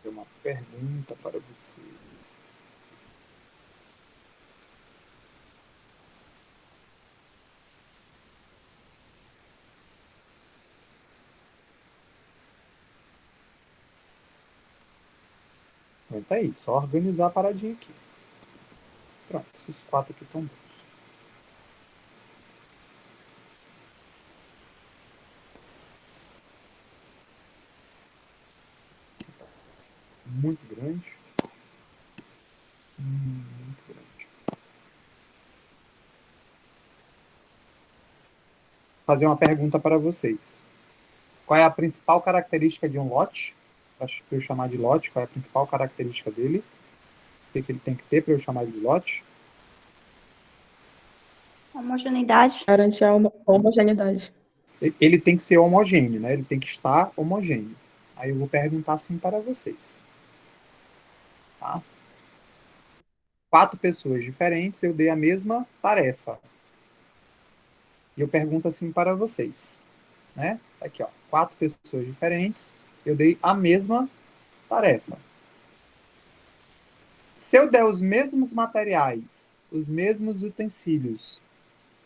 Vou fazer uma pergunta para vocês. Então tá aí, só organizar a paradinha aqui. Pronto, esses 4 aqui estão bons. Muito grande. Muito grande. Vou fazer uma pergunta para vocês. Qual é a principal característica de um lote? Acho que eu chamar de lote, qual é a principal característica dele? O que ele tem que ter para eu chamar de lote? Homogeneidade. Garantir a homogeneidade. Ele tem que ser homogêneo, né? Ele tem que estar homogêneo. Aí eu vou perguntar assim para vocês. Tá? 4 pessoas diferentes, eu dei a mesma tarefa. E eu pergunto assim para vocês. Né? Aqui, ó. 4 pessoas diferentes, eu dei a mesma tarefa. Se eu der os mesmos materiais, os mesmos utensílios,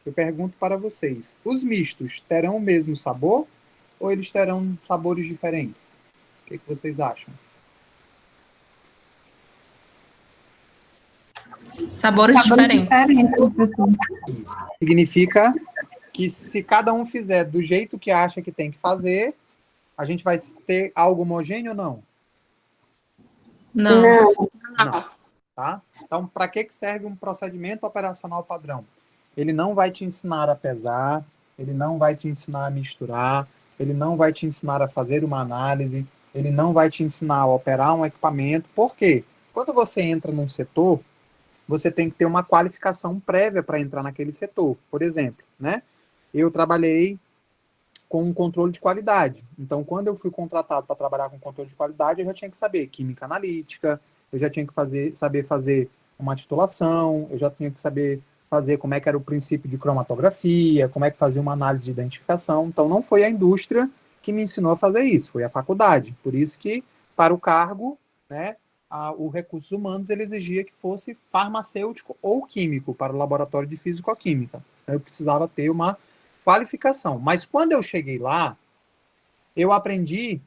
eu pergunto para vocês, os mistos terão o mesmo sabor ou eles terão sabores diferentes? O que vocês acham? Sabores diferentes. Diferente, professor. Isso. Significa que se cada um fizer do jeito que acha que tem que fazer, a gente vai ter algo homogêneo ou não? Não. Não. Não. Tá? Então, para que serve um procedimento operacional padrão? Ele não vai te ensinar a pesar, ele não vai te ensinar a misturar, ele não vai te ensinar a fazer uma análise, ele não vai te ensinar a operar um equipamento. Por quê? Quando você entra num setor, você tem que ter uma qualificação prévia para entrar naquele setor. Por exemplo, né? Eu trabalhei com um controle de qualidade. Então, quando eu fui contratado para trabalhar com controle de qualidade, eu já tinha que saber química analítica, eu já tinha que saber fazer uma titulação, eu já tinha que saber fazer como é que era o princípio de cromatografia, como é que fazia uma análise de identificação. Então, não foi a indústria que me ensinou a fazer isso, foi a faculdade. Por isso que, para o cargo, né, o Recursos Humanos ele exigia que fosse farmacêutico ou químico para o laboratório de físico-química. Então, eu precisava ter uma qualificação. Mas quando eu cheguei lá, eu aprendi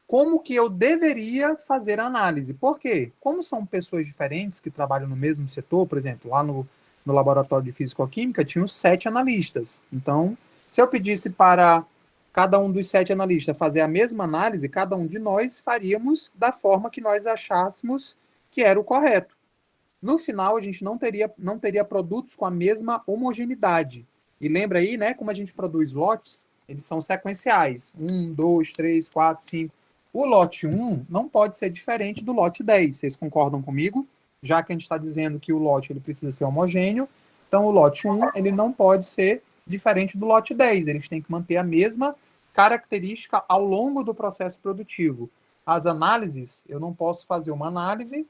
como que eu deveria fazer a análise. Por quê? Como são pessoas diferentes que trabalham no mesmo setor, por exemplo, lá no laboratório de físico-química, tinham 7 analistas. Então, se eu pedisse para cada um dos 7 analistas fazer a mesma análise, cada um de nós faríamos da forma que nós achássemos que era o correto. No final, a gente não teria produtos com a mesma homogeneidade. E lembra aí, né, como a gente produz lotes, eles são sequenciais. 1, 2, 3, 4, 5. O lote 1 não pode ser diferente do lote 10. Vocês concordam comigo? Já que a gente está dizendo que o lote ele precisa ser homogêneo, então o lote 1 ele não pode ser diferente do lote 10. Eles têm que manter a mesma característica ao longo do processo produtivo. As análises, eu não posso fazer uma análise,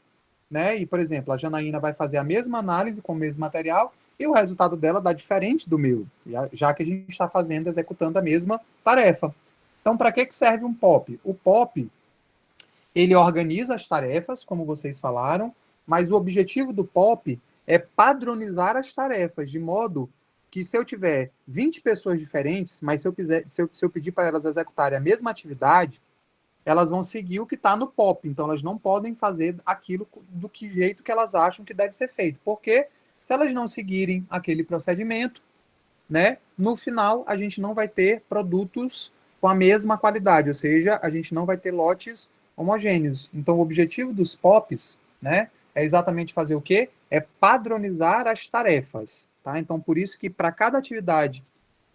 né? E, por exemplo, a Janaína vai fazer a mesma análise com o mesmo material e o resultado dela dá diferente do meu, já que a gente está executando a mesma tarefa. Então, para que serve um POP? O POP, ele organiza as tarefas, como vocês falaram, mas o objetivo do POP é padronizar as tarefas, de modo que se eu tiver 20 pessoas diferentes, mas se eu pedir para elas executarem a mesma atividade, elas vão seguir o que está no POP. Então, elas não podem fazer aquilo do que jeito que elas acham que deve ser feito. Porque se elas não seguirem aquele procedimento, né, no final, a gente não vai ter produtos com a mesma qualidade, ou seja, a gente não vai ter lotes homogêneos. Então, o objetivo dos POPs, né, é exatamente fazer o quê? É padronizar as tarefas. Tá? Então, por isso que para cada atividade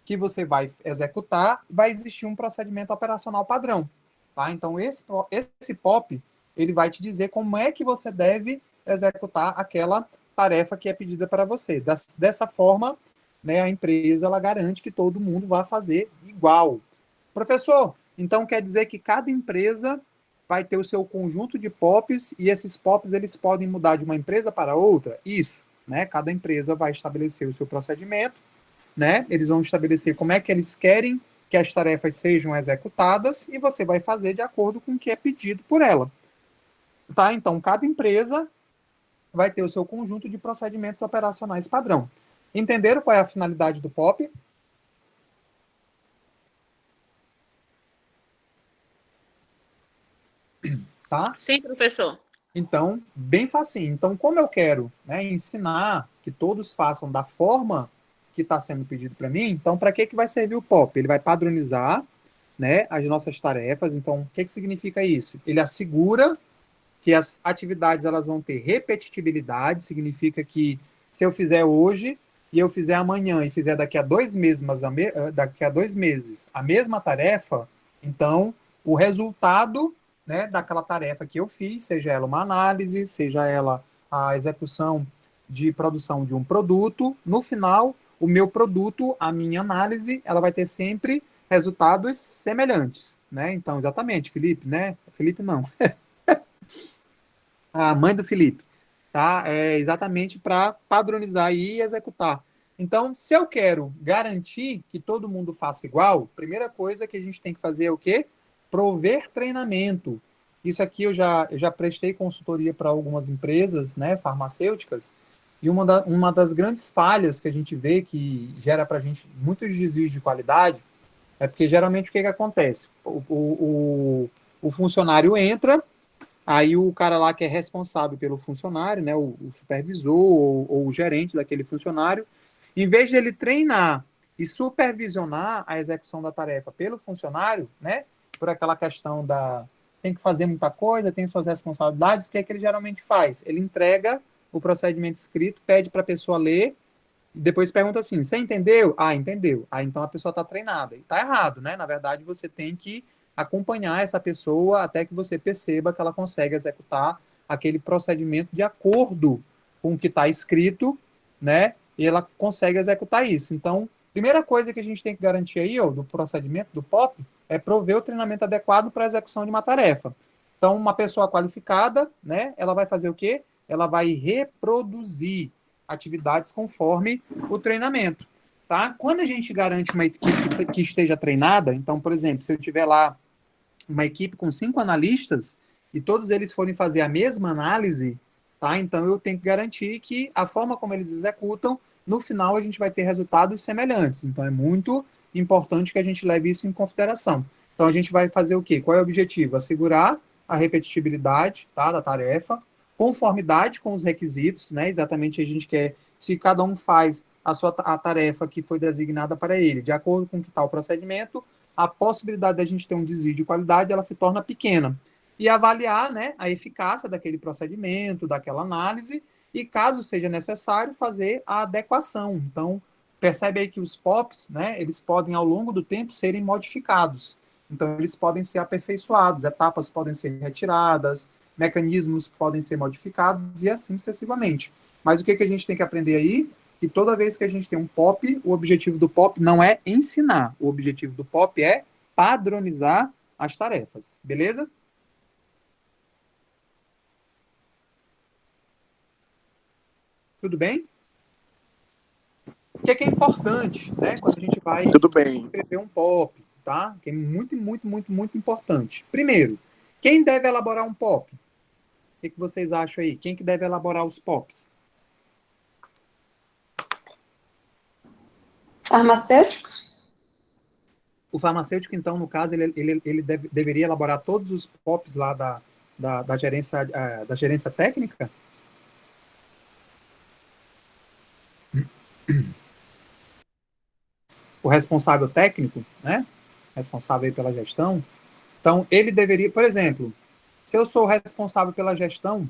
que você vai executar, vai existir um procedimento operacional padrão. Tá? Então, esse POP, ele vai te dizer como é que você deve executar aquela tarefa que é pedida para você. Dessa forma, né, a empresa ela garante que todo mundo vai fazer igual. Professor, então quer dizer que cada empresa vai ter o seu conjunto de POPs e esses POPs eles podem mudar de uma empresa para outra? Isso. Né? Cada empresa vai estabelecer o seu procedimento, né? Eles vão estabelecer como é que eles querem que as tarefas sejam executadas e você vai fazer de acordo com o que é pedido por ela. Tá? Então, cada empresa vai ter o seu conjunto de procedimentos operacionais padrão. Entenderam qual é a finalidade do POP? Tá? Sim, professor. Então, bem facinho. Então, como eu quero, né, ensinar que todos façam da forma que está sendo pedido para mim, então, para que vai servir o POP? Ele vai padronizar, né, as nossas tarefas. Então, o que significa isso? Ele assegura que as atividades elas vão ter repetitibilidade, significa que se eu fizer hoje e eu fizer amanhã e fizer daqui a 2 meses, a mesma tarefa, então o resultado, né, daquela tarefa que eu fiz, seja ela uma análise, seja ela a execução de produção de um produto, no final, o meu produto, a minha análise, ela vai ter sempre resultados semelhantes, né? Então, exatamente, Felipe, né? Felipe não. A mãe do Felipe, tá? É exatamente para padronizar e executar. Então, se eu quero garantir que todo mundo faça igual, primeira coisa que a gente tem que fazer é o quê? Prover treinamento. Isso aqui eu já prestei consultoria para algumas empresas, né, farmacêuticas, e uma das grandes falhas que a gente vê que gera para a gente muitos desvios de qualidade é porque geralmente o que acontece? O funcionário entra, Aí o cara lá que é responsável pelo funcionário, né, o supervisor ou o gerente daquele funcionário, em vez de ele treinar e supervisionar a execução da tarefa pelo funcionário, né, por aquela questão da tem que fazer muita coisa, tem suas responsabilidades, o que é que ele geralmente faz? Ele entrega o procedimento escrito, pede para a pessoa ler, e depois pergunta assim, você entendeu? Ah, entendeu. Ah, então a pessoa está treinada. E está errado, né? Na verdade, você tem que acompanhar essa pessoa até que você perceba que ela consegue executar aquele procedimento de acordo com o que está escrito, né? E ela consegue executar isso. Então, primeira coisa que a gente tem que garantir aí, ó, do procedimento do POP, é prover o treinamento adequado para a execução de uma tarefa. Então, uma pessoa qualificada, né? Ela vai fazer o quê? Ela vai reproduzir atividades conforme o treinamento, tá? Quando a gente garante uma equipe que esteja treinada, então, por exemplo, se eu tiver lá uma equipe com 5 analistas e todos eles forem fazer a mesma análise, tá? Então eu tenho que garantir que a forma como eles executam, no final a gente vai ter resultados semelhantes. Então é muito importante que a gente leve isso em consideração. Então a gente vai fazer o quê? Qual é o objetivo? Assegurar a repetitibilidade, tá, da tarefa, conformidade com os requisitos, né? Exatamente a gente quer, se cada um faz a tarefa que foi designada para ele, de acordo com que está o procedimento, a possibilidade da gente ter um desvio de qualidade, ela se torna pequena. E avaliar, né, a eficácia daquele procedimento, daquela análise, e caso seja necessário, fazer a adequação. Então, percebe aí que os POPs, né, eles podem, ao longo do tempo, serem modificados. Então, eles podem ser aperfeiçoados, etapas podem ser retiradas, mecanismos podem ser modificados, e assim sucessivamente. Mas o que a gente tem que aprender aí? Que toda vez que a gente tem um POP, o objetivo do POP não é ensinar. O objetivo do POP é padronizar as tarefas. Beleza? Tudo bem? O que é importante, né? Quando a gente vai Tudo bem. escrever um POP, tá? Que é muito, muito, muito, muito importante. Primeiro, quem deve elaborar um POP? O que vocês acham aí? Quem que deve elaborar os POPs? Farmacêutico? O farmacêutico, então, no caso, ele deveria elaborar todos os POPs lá da gerência técnica? O responsável técnico, né? Responsável aí pela gestão. Então, ele deveria, por exemplo, se eu sou responsável pela gestão,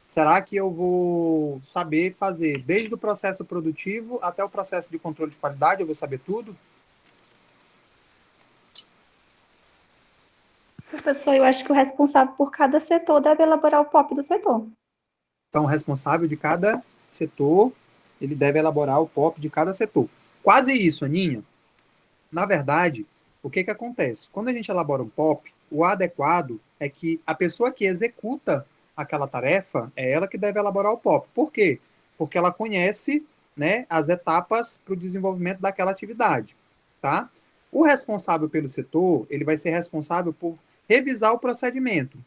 será que eu vou saber fazer desde o processo produtivo até o processo de controle de qualidade? Eu vou saber tudo? Professor, eu acho que o responsável por cada setor deve elaborar o POP do setor. Então, o responsável de cada setor, ele deve elaborar o POP de cada setor. Quase isso, Aninha. Na verdade, o que acontece? Quando a gente elabora um POP, o adequado é que a pessoa que executa aquela tarefa é ela que deve elaborar o POP. Por quê? Porque ela conhece, né, as etapas para o desenvolvimento daquela atividade, tá? O responsável pelo setor, ele vai ser responsável por revisar o procedimento.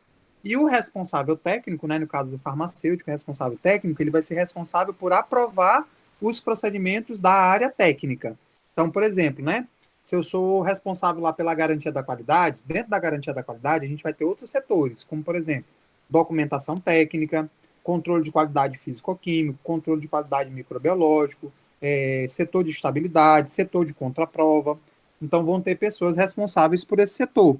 E o responsável técnico, né, no caso do farmacêutico, o responsável técnico, ele vai ser responsável por aprovar os procedimentos da área técnica. Então, por exemplo, né, se eu sou responsável lá pela garantia da qualidade, dentro da garantia da qualidade, a gente vai ter outros setores, como, por exemplo, documentação técnica, controle de qualidade físico-químico, controle de qualidade microbiológico, setor de estabilidade, setor de contraprova. Então, vão ter pessoas responsáveis por esse setor.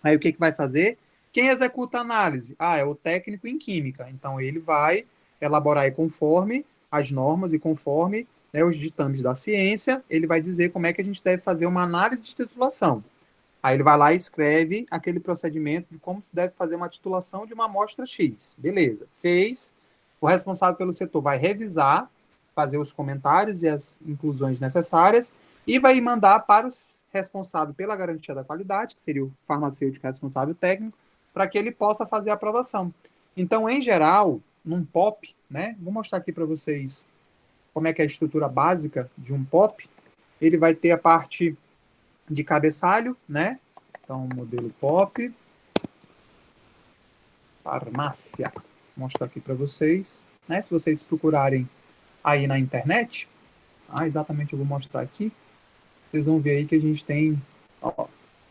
Aí, o que vai fazer? Quem executa a análise? É o técnico em química. Então, ele vai elaborar aí conforme as normas e conforme, né, os ditames da ciência, ele vai dizer como é que a gente deve fazer uma análise de titulação. Aí ele vai lá e escreve aquele procedimento de como se deve fazer uma titulação de uma amostra X. Beleza. Fez. O responsável pelo setor vai revisar, fazer os comentários e as inclusões necessárias e vai mandar para o responsável pela garantia da qualidade, que seria o farmacêutico responsável técnico, para que ele possa fazer a aprovação. Então, em geral, num POP, né? Vou mostrar aqui para vocês como é que é a estrutura básica de um POP. Ele vai ter a parte de cabeçalho, né? Então, modelo POP. Farmácia. Vou mostrar aqui para vocês, né? Se vocês procurarem aí na internet, exatamente eu vou mostrar aqui, vocês vão ver aí que a gente tem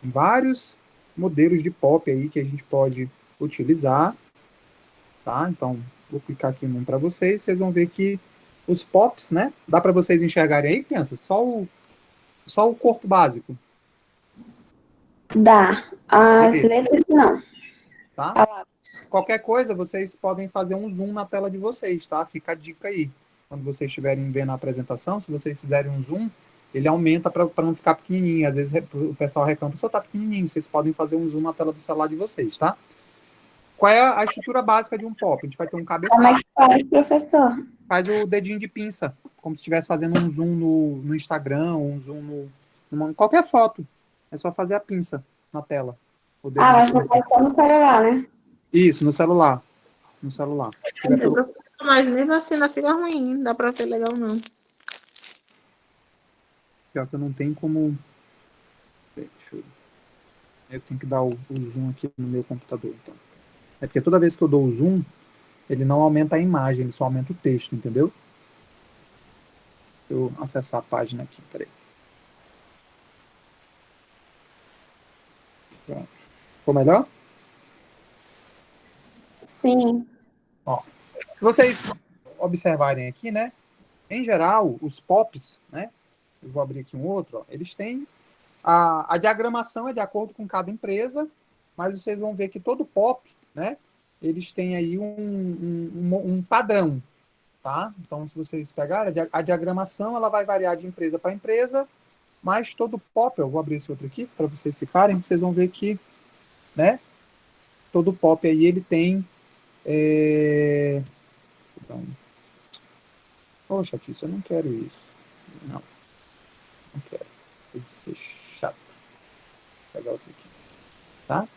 vários modelos de POP aí que a gente pode utilizar, tá? Então, vou clicar aqui um para vocês, vocês vão ver que os POPs, né? Dá para vocês enxergarem aí, crianças? Só o corpo básico, Dá. As Beleza. letras, não. tá? Palavras. Qualquer coisa, vocês podem fazer um zoom na tela de vocês, tá? Fica a dica aí. Quando vocês estiverem vendo a apresentação, se vocês fizerem um zoom, ele aumenta para não ficar pequenininho. Às vezes o pessoal reclama, só tá pequenininho. Vocês podem fazer um zoom na tela do celular de vocês, tá? Qual é a estrutura básica de um POP? A gente vai ter um Como é cabeçalho. que faz, professor? Faz o dedinho de pinça, como se estivesse fazendo um zoom no Instagram, um zoom qualquer foto. É só fazer a pinça na tela. O dedinho Ah, de mas não pinça. vai só no celular, né? Isso, no celular. No celular. Se tiver pelo- Mas mesmo assim não fica ruim, não dá pra ver legal, não. Pior que eu não tenho como. Eu tenho que dar o zoom aqui no meu computador, então. É porque toda vez que eu dou o zoom, ele não aumenta a imagem, ele só aumenta o texto, entendeu? Deixa eu acessar a página aqui, peraí. Pronto. Ficou melhor? Sim. Se vocês observarem aqui, né? Em geral, os POPs, né? Eu vou abrir aqui um outro, ó, eles têm. A diagramação é de acordo com cada empresa, mas vocês vão ver que todo POP, né? Eles têm aí um padrão, tá? Então, se vocês pegarem, a diagramação ela vai variar de empresa para empresa, mas todo POP, eu vou abrir esse outro aqui para vocês ficarem, vocês vão ver que, né? Todo POP aí ele tem. Então, poxa, Tícia, eu não quero isso. Não quero. Tem que ser chato. Vou pegar outro aqui. Tá?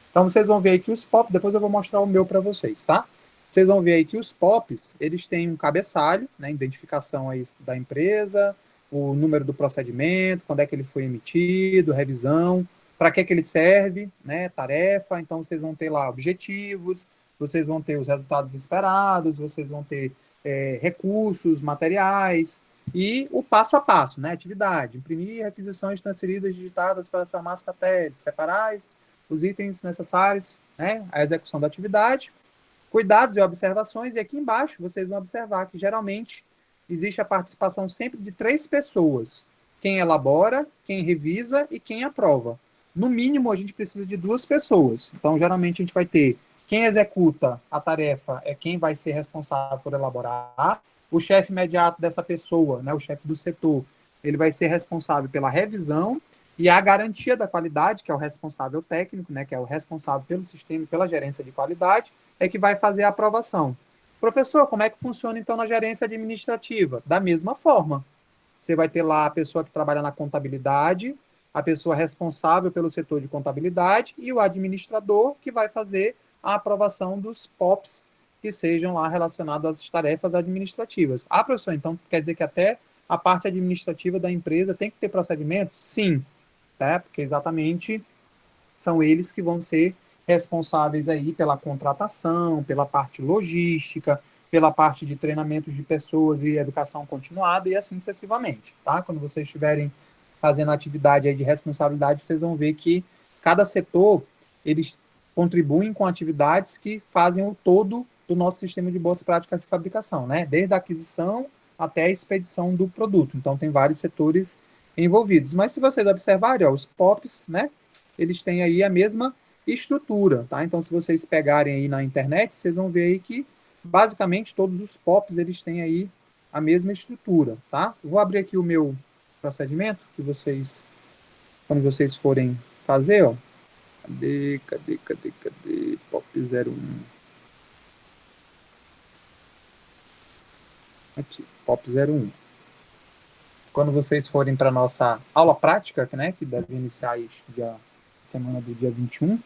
Então, vocês vão ver aí que os POPs, depois eu vou mostrar o meu para vocês, tá? Vocês vão ver aí que os POPs, eles têm um cabeçalho, né? Identificação aí da empresa, o número do procedimento, quando é que ele foi emitido, revisão, para que ele serve, né? Tarefa. Então, vocês vão ter lá objetivos, vocês vão ter os resultados esperados, vocês vão ter recursos, materiais e o passo a passo, né? Atividade, imprimir requisições transferidas digitadas para as farmácias satélites, separar os itens necessários, né? A execução da atividade, cuidados e observações, e aqui embaixo vocês vão observar que geralmente existe a participação sempre de 3 pessoas, quem elabora, quem revisa e quem aprova. No mínimo, a gente precisa de 2 pessoas. Então, geralmente, a gente vai ter quem executa a tarefa é quem vai ser responsável por elaborar. O chefe imediato dessa pessoa, né, o chefe do setor, ele vai ser responsável pela revisão e a garantia da qualidade, que é o responsável técnico, né, que é o responsável pelo sistema e pela gerência de qualidade, é que vai fazer a aprovação. Professor, como é que funciona, então, na gerência administrativa? Da mesma forma. Você vai ter lá a pessoa que trabalha na contabilidade, a pessoa responsável pelo setor de contabilidade e o administrador que vai fazer a aprovação dos POPs que sejam lá relacionados às tarefas administrativas. Ah, professor, então quer dizer que até a parte administrativa da empresa tem que ter procedimento? Sim, tá? Porque exatamente são eles que vão ser responsáveis aí pela contratação, pela parte logística, pela parte de treinamento de pessoas e educação continuada e assim sucessivamente, tá? Quando vocês estiverem fazendo atividade aí de responsabilidade, vocês vão ver que cada setor, eles contribuem com atividades que fazem o todo do nosso sistema de boas práticas de fabricação, né? Desde a aquisição até a expedição do produto. Então, tem vários setores envolvidos. Mas se vocês observarem, ó, os POPs, né? Eles têm aí a mesma estrutura, tá? Então, se vocês pegarem aí na internet, vocês vão ver aí que, basicamente, todos os POPs, eles têm aí a mesma estrutura, tá? Eu vou abrir aqui o meu procedimento, que vocês, quando vocês forem fazer, ó, cadê? POP 01. Aqui, POP 01. Quando vocês forem para a nossa aula prática, né, que deve iniciar aí, semana do dia 21,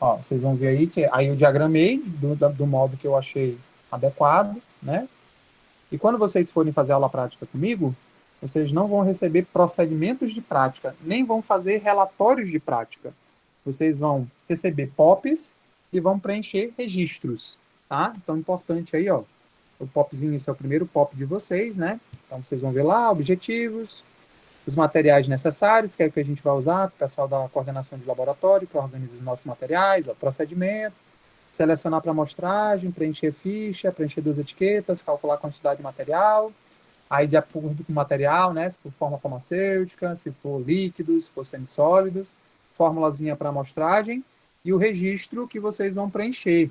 ó, vocês vão ver aí que aí eu diagramei do modo que eu achei adequado, né? E quando vocês forem fazer aula prática comigo, vocês não vão receber procedimentos de prática, nem vão fazer relatórios de prática. Vocês vão receber POPs e vão preencher registros, tá? Então, importante aí, ó, o POPzinho, esse é o primeiro POP de vocês, né? Então, vocês vão ver lá, objetivos, os materiais necessários, que é o que a gente vai usar, o pessoal da coordenação de laboratório, que organiza os nossos materiais, ó, procedimento, selecionar para amostragem, preencher ficha, preencher 2 etiquetas, calcular a quantidade de material, aí de acordo com o material, né, se for forma farmacêutica, se for líquidos, se for semissólidos, formulazinha para amostragem e o registro que vocês vão preencher,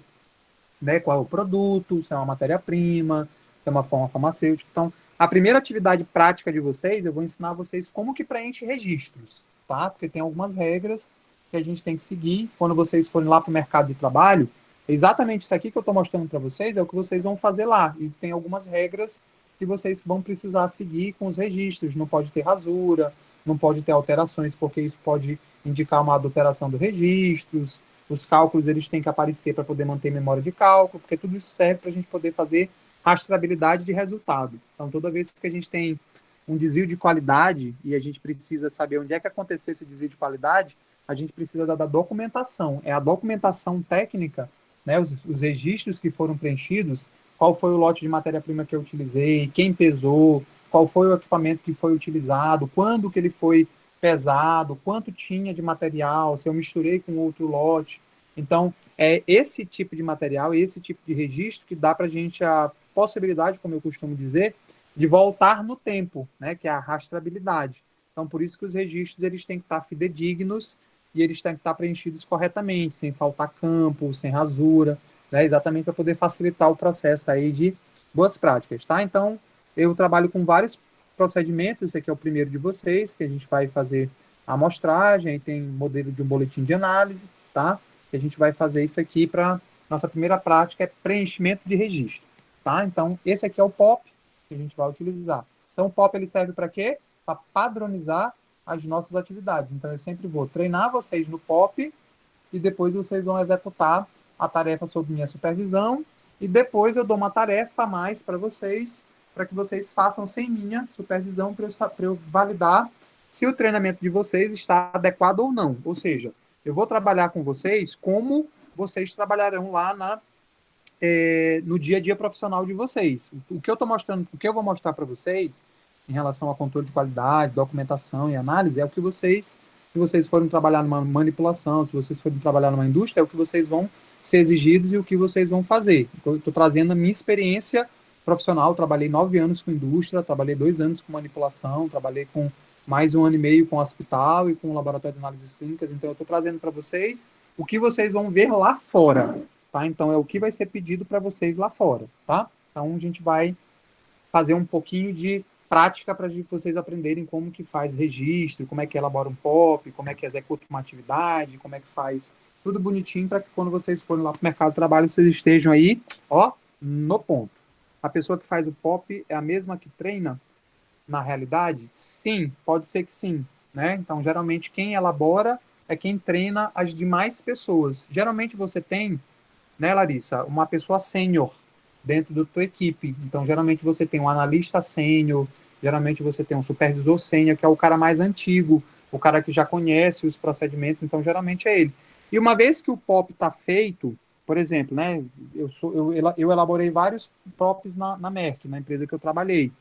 né, qual é o produto, se é uma matéria-prima, se é uma forma farmacêutica. Então, a primeira atividade prática de vocês, eu vou ensinar vocês como que preenche registros, tá? Porque tem algumas regras que a gente tem que seguir quando vocês forem lá para o mercado de trabalho. Exatamente isso aqui que eu estou mostrando para vocês é o que vocês vão fazer lá. E tem algumas regras que vocês vão precisar seguir com os registros. Não pode ter rasura, não pode ter alterações, porque isso pode indicar uma adulteração dos registros. Os cálculos eles têm que aparecer para poder manter memória de cálculo, porque tudo isso serve para a gente poder fazer rastreabilidade de resultado. Então, toda vez que a gente tem um desvio de qualidade e a gente precisa saber onde é que aconteceu esse desvio de qualidade, a gente precisa da documentação. É a documentação técnica, né, os registros que foram preenchidos, qual foi o lote de matéria-prima que eu utilizei, quem pesou, qual foi o equipamento que foi utilizado, quando que ele foi pesado, quanto tinha de material, se eu misturei com outro lote. Então, é esse tipo de material, esse tipo de registro que dá para a gente a possibilidade, como eu costumo dizer, de voltar no tempo, né, que é a rastreabilidade. Então, por isso que os registros eles têm que estar fidedignos e eles têm que estar preenchidos corretamente, sem faltar campo, sem rasura, né, exatamente para poder facilitar o processo aí de boas práticas, tá? Então, eu trabalho com vários procedimentos, esse aqui é o primeiro de vocês, que a gente vai fazer a amostragem, aí tem modelo de um boletim de análise, tá? Que a gente vai fazer isso aqui para nossa primeira prática, é preenchimento de registro, tá? Então, esse aqui é o POP que a gente vai utilizar. Então, o POP ele serve para quê? Para padronizar as nossas atividades. Então, eu sempre vou treinar vocês no POP e depois vocês vão executar a tarefa sob minha supervisão e depois eu dou uma tarefa a mais para vocês, para que vocês façam sem minha supervisão, para eu validar se o treinamento de vocês está adequado ou não. Ou seja, eu vou trabalhar com vocês como vocês trabalharão lá no dia a dia profissional de vocês. O que eu estou mostrando, o que eu vou mostrar para vocês em relação a controle de qualidade, documentação e análise é o que vocês, se vocês forem trabalhar numa manipulação, se vocês forem trabalhar numa indústria, é o que vocês vão ser exigidos e o que vocês vão fazer. Eu estou trazendo a minha experiência profissional, trabalhei 9 anos com indústria, trabalhei 2 anos com manipulação, trabalhei com mais 1 ano e meio com hospital e com laboratório de análises clínicas, então eu estou trazendo para vocês o que vocês vão ver lá fora, tá? Então é o que vai ser pedido para vocês lá fora, tá? Então a gente vai fazer um pouquinho de prática para vocês aprenderem como que faz registro, como é que elabora um POP, como é que executa uma atividade, como é que faz tudo bonitinho para que quando vocês forem lá para o mercado de trabalho, vocês estejam aí, ó, no ponto. A pessoa que faz o POP é a mesma que treina na realidade? Sim, pode ser que sim, né? Então, geralmente, quem elabora é quem treina as demais pessoas. Geralmente você tem, né, Larissa, uma pessoa sênior dentro da tua equipe. Então, geralmente você tem um analista sênior, geralmente você tem um supervisor sênior, que é o cara mais antigo, o cara que já conhece os procedimentos, então geralmente é ele. E uma vez que o POP está feito, por exemplo, né, eu elaborei vários POPs na Merck, na empresa que eu trabalhei.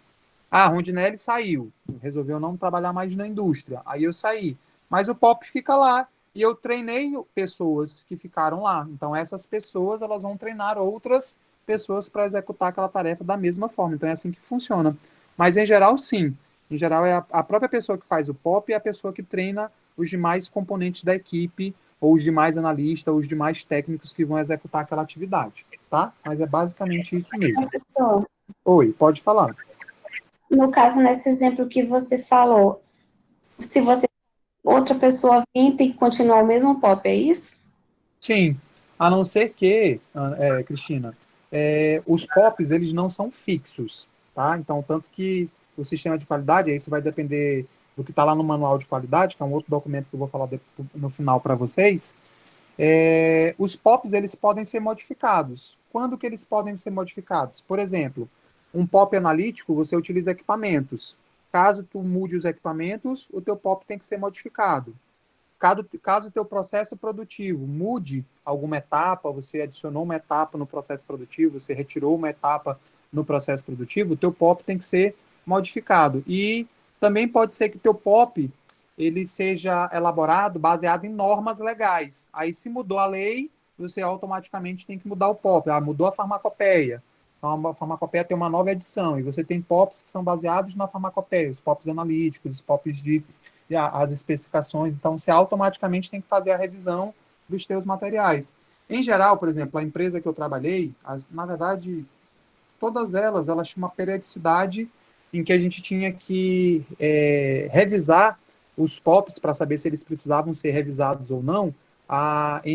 A Rondinelli saiu, resolveu não trabalhar mais na indústria, aí eu saí. Mas o POP fica lá, e eu treinei pessoas que ficaram lá. Então, essas pessoas elas vão treinar outras pessoas para executar aquela tarefa da mesma forma. Então, é assim que funciona. Mas, em geral, sim. Em geral, é a própria pessoa que faz o POP e a pessoa que treina os demais componentes da equipe, ou os demais analistas, ou os demais técnicos que vão executar aquela atividade, tá? Mas é basicamente isso mesmo. Professor, Oi, pode falar. no caso, nesse exemplo que você falou, se você outra pessoa vir, tem que continuar o mesmo POP, é isso? Sim, a não ser que, Cristina, os POPs, eles não são fixos, tá? Então, tanto que o sistema de qualidade, aí isso vai depender do que está lá no manual de qualidade, que é um outro documento que eu vou falar no final para vocês, os POPs, eles podem ser modificados. Quando que eles podem ser modificados? Por exemplo, um POP analítico, você utiliza equipamentos. Caso tu mude os equipamentos, o teu POP tem que ser modificado. Caso o teu processo produtivo mude alguma etapa, você adicionou uma etapa no processo produtivo, você retirou uma etapa no processo produtivo, o teu POP tem que ser modificado. E também pode ser que o teu POP ele seja elaborado baseado em normas legais. Aí, se mudou a lei, você automaticamente tem que mudar o POP. Ah, mudou a farmacopeia. Então, a farmacopeia tem uma nova edição, e você tem POPs que são baseados na farmacopeia, os POPs analíticos, os POPs as especificações. Então, você automaticamente tem que fazer a revisão dos teus materiais. Em geral, por exemplo, a empresa que eu trabalhei, na verdade, todas elas tinham uma periodicidade em que a gente tinha que revisar os POPs para saber se eles precisavam ser revisados ou não,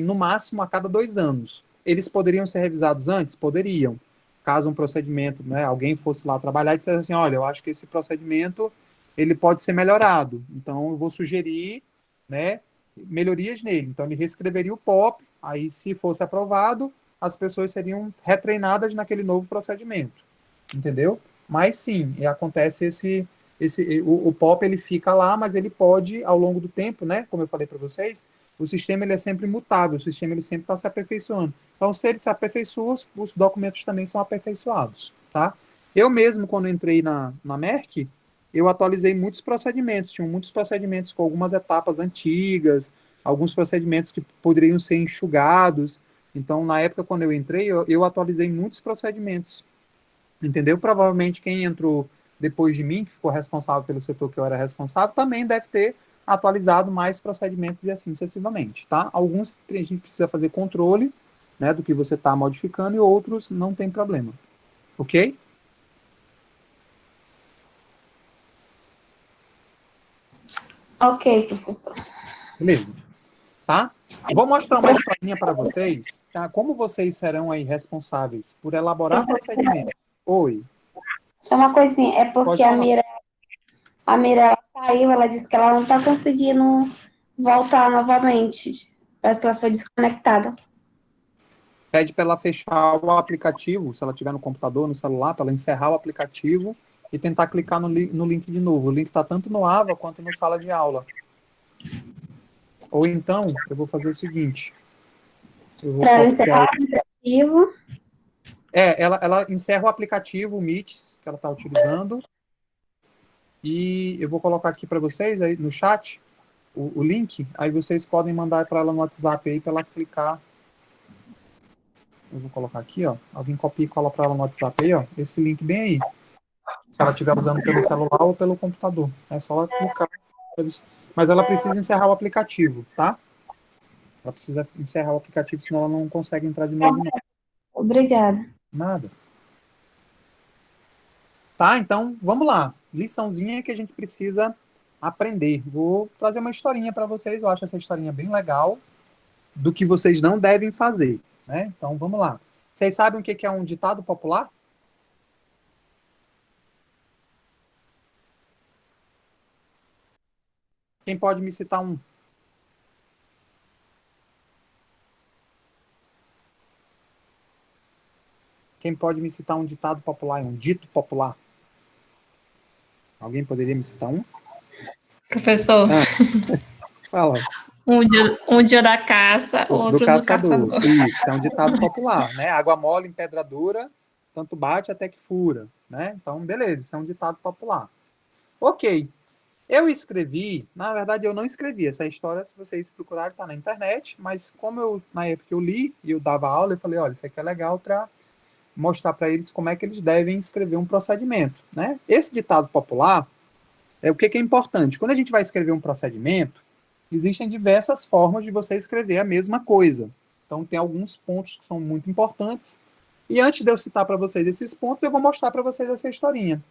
no máximo a cada 2 anos. Eles poderiam ser revisados antes? Poderiam. Caso um procedimento, né, alguém fosse lá trabalhar e dissesse assim, olha, eu acho que esse procedimento ele pode ser melhorado, então eu vou sugerir, né, melhorias nele. Então ele reescreveria o POP, aí se fosse aprovado, as pessoas seriam retreinadas naquele novo procedimento, entendeu? Mas sim, acontece o POP ele fica lá, mas ele pode, ao longo do tempo, né, como eu falei para vocês, o sistema ele é sempre mutável, o sistema ele sempre está se aperfeiçoando. Então, se ele se aperfeiçoa, os documentos também são aperfeiçoados, tá? Eu mesmo, quando entrei na Merck, eu atualizei muitos procedimentos, tinham muitos procedimentos com algumas etapas antigas, alguns procedimentos que poderiam ser enxugados. Então, na época, quando eu entrei, eu atualizei muitos procedimentos, entendeu? Provavelmente quem entrou depois de mim, que ficou responsável pelo setor que eu era responsável, também deve ter atualizado mais procedimentos e assim sucessivamente, tá? Alguns a gente precisa fazer controle, né, do que você está modificando, e outros não tem problema, ok? Ok, professor. Beleza, tá? Vou mostrar uma historinha para vocês, tá? Como vocês serão aí responsáveis por elaborar procedimentos. Oi, Só uma coisinha, é porque pode a falar. Mira ela saiu, ela disse que ela não está conseguindo voltar novamente. Parece que ela foi desconectada. Pede para ela fechar o aplicativo, se ela tiver no computador, no celular, para ela encerrar o aplicativo e tentar clicar no link de novo. O link está tanto no Ava quanto no sala de aula. Ou então, eu vou fazer o seguinte. Eu vou Para ela copiar. encerrar o aplicativo. Ela encerra o aplicativo, o Meets, que ela está utilizando. E eu vou colocar aqui para vocês aí no chat o link. Aí vocês podem mandar para ela no WhatsApp aí para ela clicar. Eu vou colocar aqui, ó. Alguém copia e cola para ela no WhatsApp aí, ó. Esse link bem aí. Se ela estiver usando pelo celular ou pelo computador. É só ela clicar. Mas ela precisa encerrar o aplicativo, tá? Ela precisa encerrar o aplicativo, senão ela não consegue entrar de novo. Não. Obrigada. Nada. Tá, então, vamos lá. Liçãozinha que a gente precisa aprender. Vou trazer uma historinha para vocês. Eu acho essa historinha bem legal do que vocês não devem fazer, né? Então, vamos lá. Vocês sabem o que é um ditado popular? Quem pode me citar um? Quem pode me citar um ditado popular, um dito popular? Alguém poderia me citar um? Professor, Fala. um dia da caça, outro do caçador. Isso, é um ditado popular, né? Água mole em pedra dura, tanto bate até que fura, né? Então, beleza, isso é um ditado popular. Ok. Eu escrevi, na verdade eu não escrevi essa história, se vocês procurarem, tá na internet, mas como na época eu li e eu dava aula, eu falei, olha, isso aqui é legal para mostrar para eles como é que eles devem escrever um procedimento, né? Esse ditado popular, o que é importante? Quando a gente vai escrever um procedimento, existem diversas formas de você escrever a mesma coisa. Então, tem alguns pontos que são muito importantes. E antes de eu citar para vocês esses pontos, eu vou mostrar para vocês essa historinha.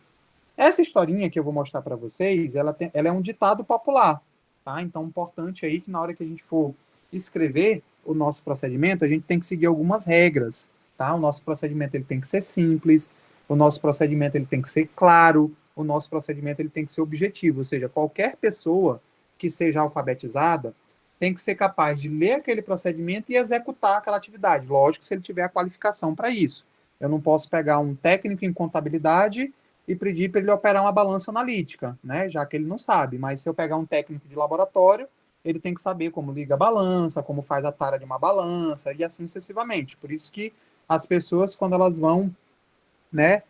Essa historinha que eu vou mostrar para vocês, ela é um ditado popular. Tá? Então, importante aí que na hora que a gente for escrever o nosso procedimento, a gente tem que seguir algumas regras. Tá? O nosso procedimento ele tem que ser simples, o nosso procedimento ele tem que ser claro, o nosso procedimento ele tem que ser objetivo. Ou seja, qualquer pessoa que seja alfabetizada tem que ser capaz de ler aquele procedimento e executar aquela atividade. Lógico, se ele tiver a qualificação para isso. Eu não posso pegar um técnico em contabilidade e pedir para ele operar uma balança analítica, né? Já que ele não sabe. Mas se eu pegar um técnico de laboratório, ele tem que saber como liga a balança, como faz a tara de uma balança e assim sucessivamente. Por isso que as pessoas, quando elas vão, né?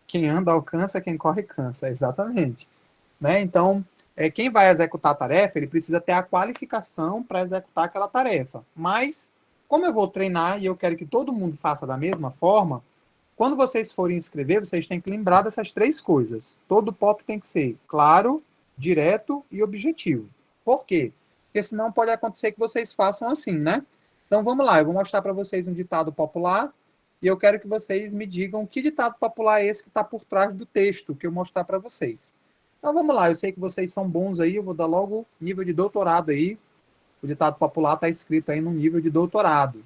Quem anda alcança, quem corre cansa, exatamente. Né? Então, quem vai executar a tarefa, ele precisa ter a qualificação para executar aquela tarefa. Mas Como eu vou treinar e eu quero que todo mundo faça da mesma forma, quando vocês forem escrever, vocês têm que lembrar dessas 3 coisas. Todo pop tem que ser claro, direto e objetivo. Por quê? Porque senão pode acontecer que vocês façam assim, né? Então vamos lá, eu vou mostrar para vocês um ditado popular e eu quero que vocês me digam que ditado popular é esse que está por trás do texto que eu mostrar para vocês. Então vamos lá, eu sei que vocês são bons aí, eu vou dar logo nível de doutorado aí. O ditado popular está escrito aí no nível de doutorado,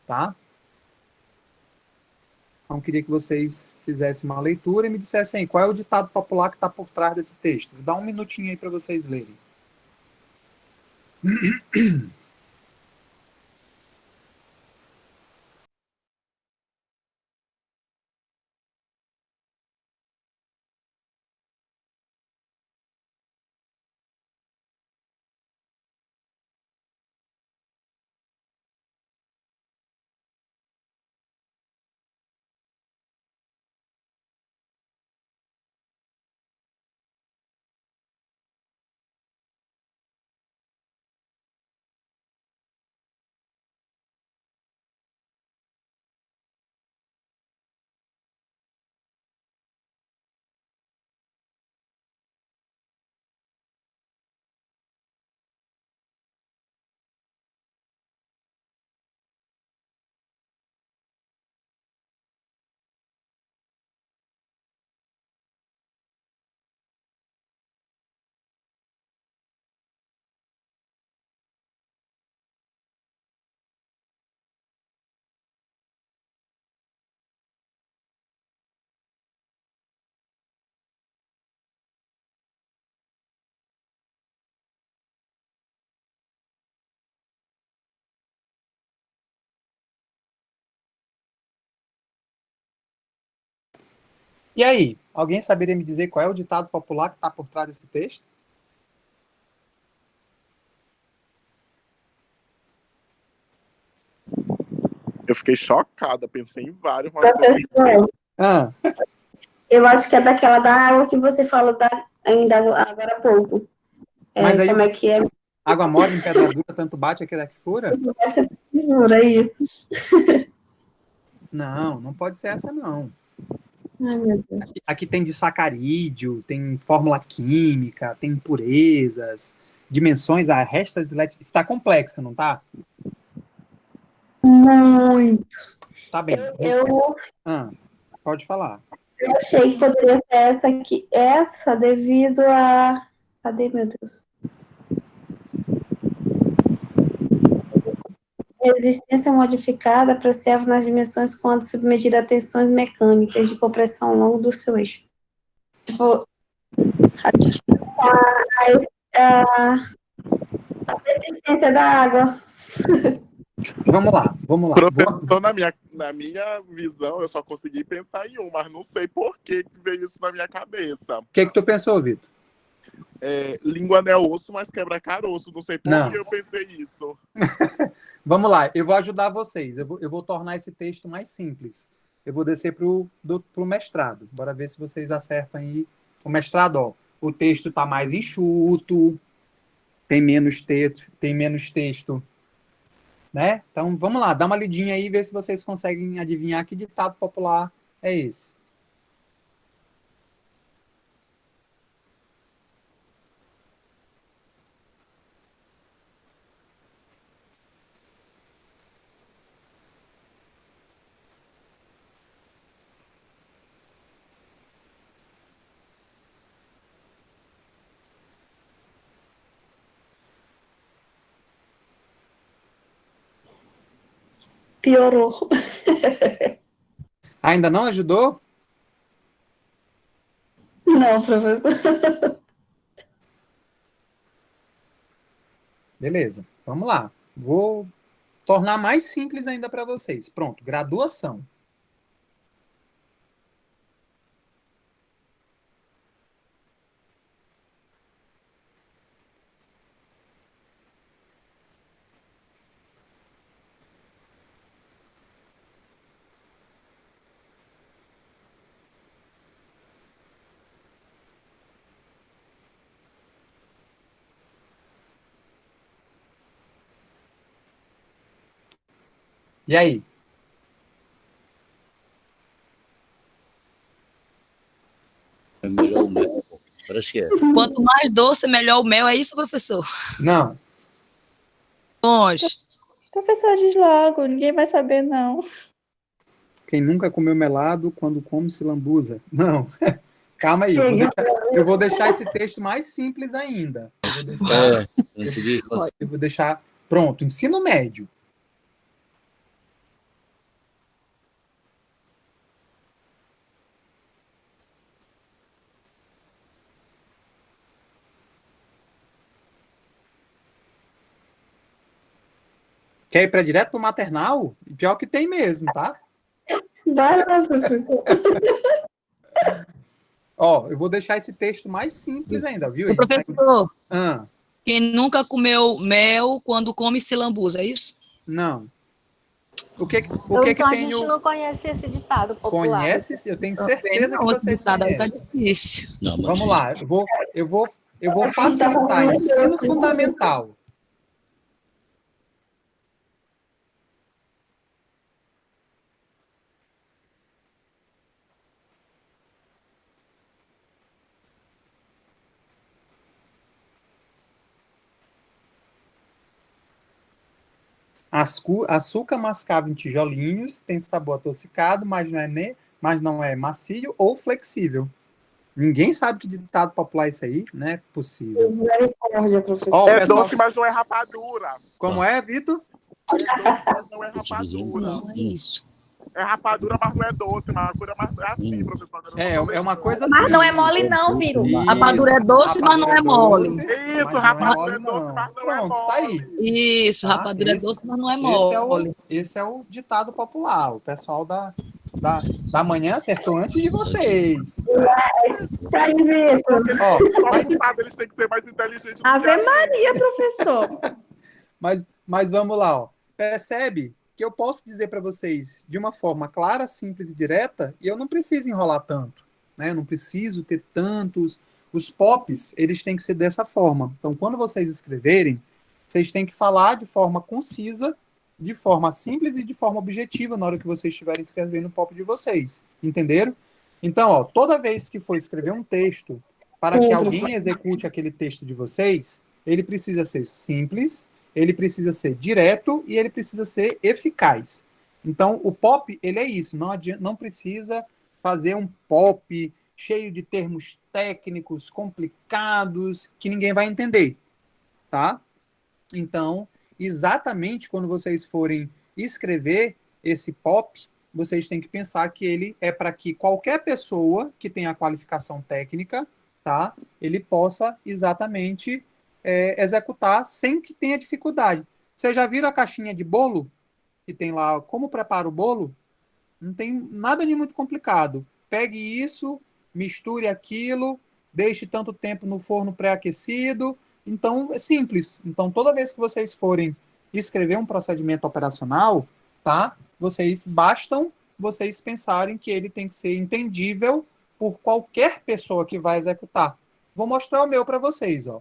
tá? Então, queria que vocês fizessem uma leitura e me dissessem aí, qual é o ditado popular que está por trás desse texto. Vou dar um minutinho aí para vocês lerem. E aí, alguém saberia me dizer qual é o ditado popular que está por trás desse texto? Eu fiquei chocada, pensei em vários, mas Professor, Ah, eu acho que é daquela da água que você falou ainda agora há pouco. mas aí, Como é que é? água mora em pedra dura, tanto bate aquele que fura? Jura isso? Não, não pode ser essa, não. Ai, meu Deus. Aqui tem disacarídeo, tem fórmula química, tem impurezas, dimensões, restas, está complexo, não tá? Muito. Tá bem. Eu Ah, pode falar. achei que poderia ser essa aqui. Essa devido a. Cadê, meu Deus? Resistência modificada apreciável nas dimensões quando submetida a tensões mecânicas de compressão ao longo do seu eixo. Tipo, a resistência da água. Vamos lá, vamos lá. professor, na minha visão, eu só consegui pensar em um, mas não sei por que veio isso na minha cabeça. O que tu pensou, Vitor? Língua não é osso, mas quebra caroço. Não sei por Não. que eu pensei isso. Vamos lá, eu vou ajudar vocês. Eu vou tornar esse texto mais simples. Eu vou descer pro mestrado. Bora ver se vocês acertam aí. O mestrado, ó, o texto está mais enxuto, tem menos texto, né? Então, vamos lá, dá uma lidinha aí e ver se vocês conseguem adivinhar que ditado popular é esse. Piorou. Ainda não ajudou? Não, professor. Beleza, vamos lá. Vou tornar mais simples ainda para vocês. Pronto, graduação. E aí? É melhor o mel. Parece que é. Quanto mais doce, melhor o mel. É isso, professor? Não. Longe. Professor, diz logo, ninguém vai saber, não. Quem nunca comeu melado, quando come se lambuza. Não. Calma aí, eu vou deixar esse texto mais simples ainda. Eu vou deixar pronto, ensino médio. Quer ir para direto para o maternal? Pior que tem mesmo, tá? Vai lá, professor. Ó, eu vou deixar esse texto mais simples ainda, viu? O professor, Ah, quem nunca comeu mel, quando come se lambuza, é isso? não. O que então que a tem gente não conhece esse ditado popular. Conhece? Eu tenho certeza que vocês Tá conhecem. difícil. Não, mas Vamos lá, eu vou facilitar. Ensino fundamental. Açúcar mascavo em tijolinhos, tem sabor adocicado, mas não é macio ou flexível. Ninguém sabe que ditado popular é isso aí, não é possível. Misericórdia, professor. Ó, É pessoal, doce, mas não é rapadura. como é, Vitor? É doce, mas não é rapadura. Não, é isso. É rapadura, mas não é doce. Rapadura, mas é assim, professor. É uma coisa assim. Mas não é mole, não, Viro. Isso, Rapadura é doce, mas não é mole. doce, Isso, mas rapadura não é doce, mas não é Pronto, mole. tá aí. Isso, Tá? rapadura é doce, mas não é Esse mole. esse é o ditado popular. O pessoal da manhã acertou antes de vocês. Tá aí, Vitor. Ó, Mas sabe, eles têm que ser mais inteligentes. Ave Maria, professor. mas vamos lá, ó. Percebe que eu posso dizer para vocês de uma forma clara, simples e direta, e eu não preciso enrolar tanto, né? Eu não preciso ter tantos. Os POPs, eles têm que ser dessa forma. Então, quando vocês escreverem, vocês têm que falar de forma concisa, de forma simples e de forma objetiva na hora que vocês estiverem escrevendo o POP de vocês. Entenderam? Então, ó, toda vez que for escrever um texto para que alguém execute aquele texto de vocês, ele precisa ser simples, ele precisa ser direto e ele precisa ser eficaz. Então, o POP, ele é isso. Não precisa fazer um POP cheio de termos técnicos, complicados, que ninguém vai entender, tá? Então, exatamente quando vocês forem escrever esse POP, vocês têm que pensar que ele é para que qualquer pessoa que tenha a qualificação técnica, tá? Ele possa exatamente executar sem que tenha dificuldade. Vocês já viram a caixinha de bolo? Que tem lá como prepara o bolo? Não tem nada de muito complicado. Pegue isso, misture aquilo, deixe tanto tempo no forno pré-aquecido. Então, é simples. Então, toda vez que vocês forem escrever um procedimento operacional, tá? Bastam vocês pensarem que ele tem que ser entendível por qualquer pessoa que vai executar. Vou mostrar o meu para vocês, ó.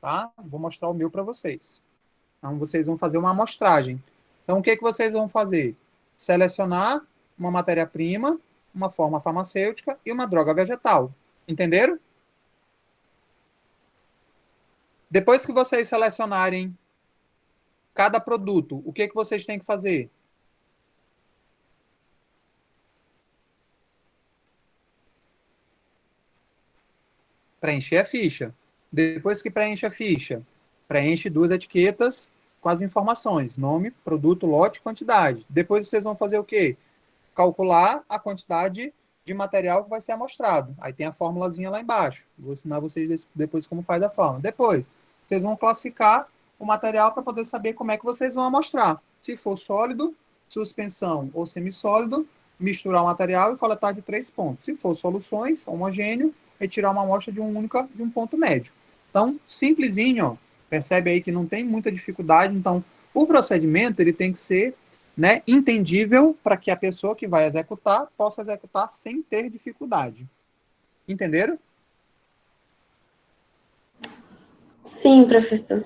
Tá? Vou mostrar o meu para vocês. Então, vocês vão fazer uma amostragem. Então, o que vocês vão fazer? Selecionar uma matéria-prima, uma forma farmacêutica e uma droga vegetal. Entenderam? Depois que vocês selecionarem cada produto, o que vocês têm que fazer? Preencher a ficha. Depois que preenche a ficha, preenche 2 etiquetas com as informações, nome, produto, lote, quantidade. Depois vocês vão fazer o quê? Calcular a quantidade de material que vai ser amostrado. Aí tem a formulazinha lá embaixo. Vou ensinar vocês depois como faz a fórmula. Depois, vocês vão classificar o material para poder saber como é que vocês vão amostrar. Se for sólido, suspensão ou semissólido, misturar o material e coletar de 3 pontos. Se for soluções, homogêneo, retirar uma amostra de um ponto médio. Então, simplesinho, ó. Percebe aí que não tem muita dificuldade. Então, o procedimento ele tem que ser, né, entendível para que a pessoa que vai executar possa executar sem ter dificuldade. Entenderam? Sim, professor.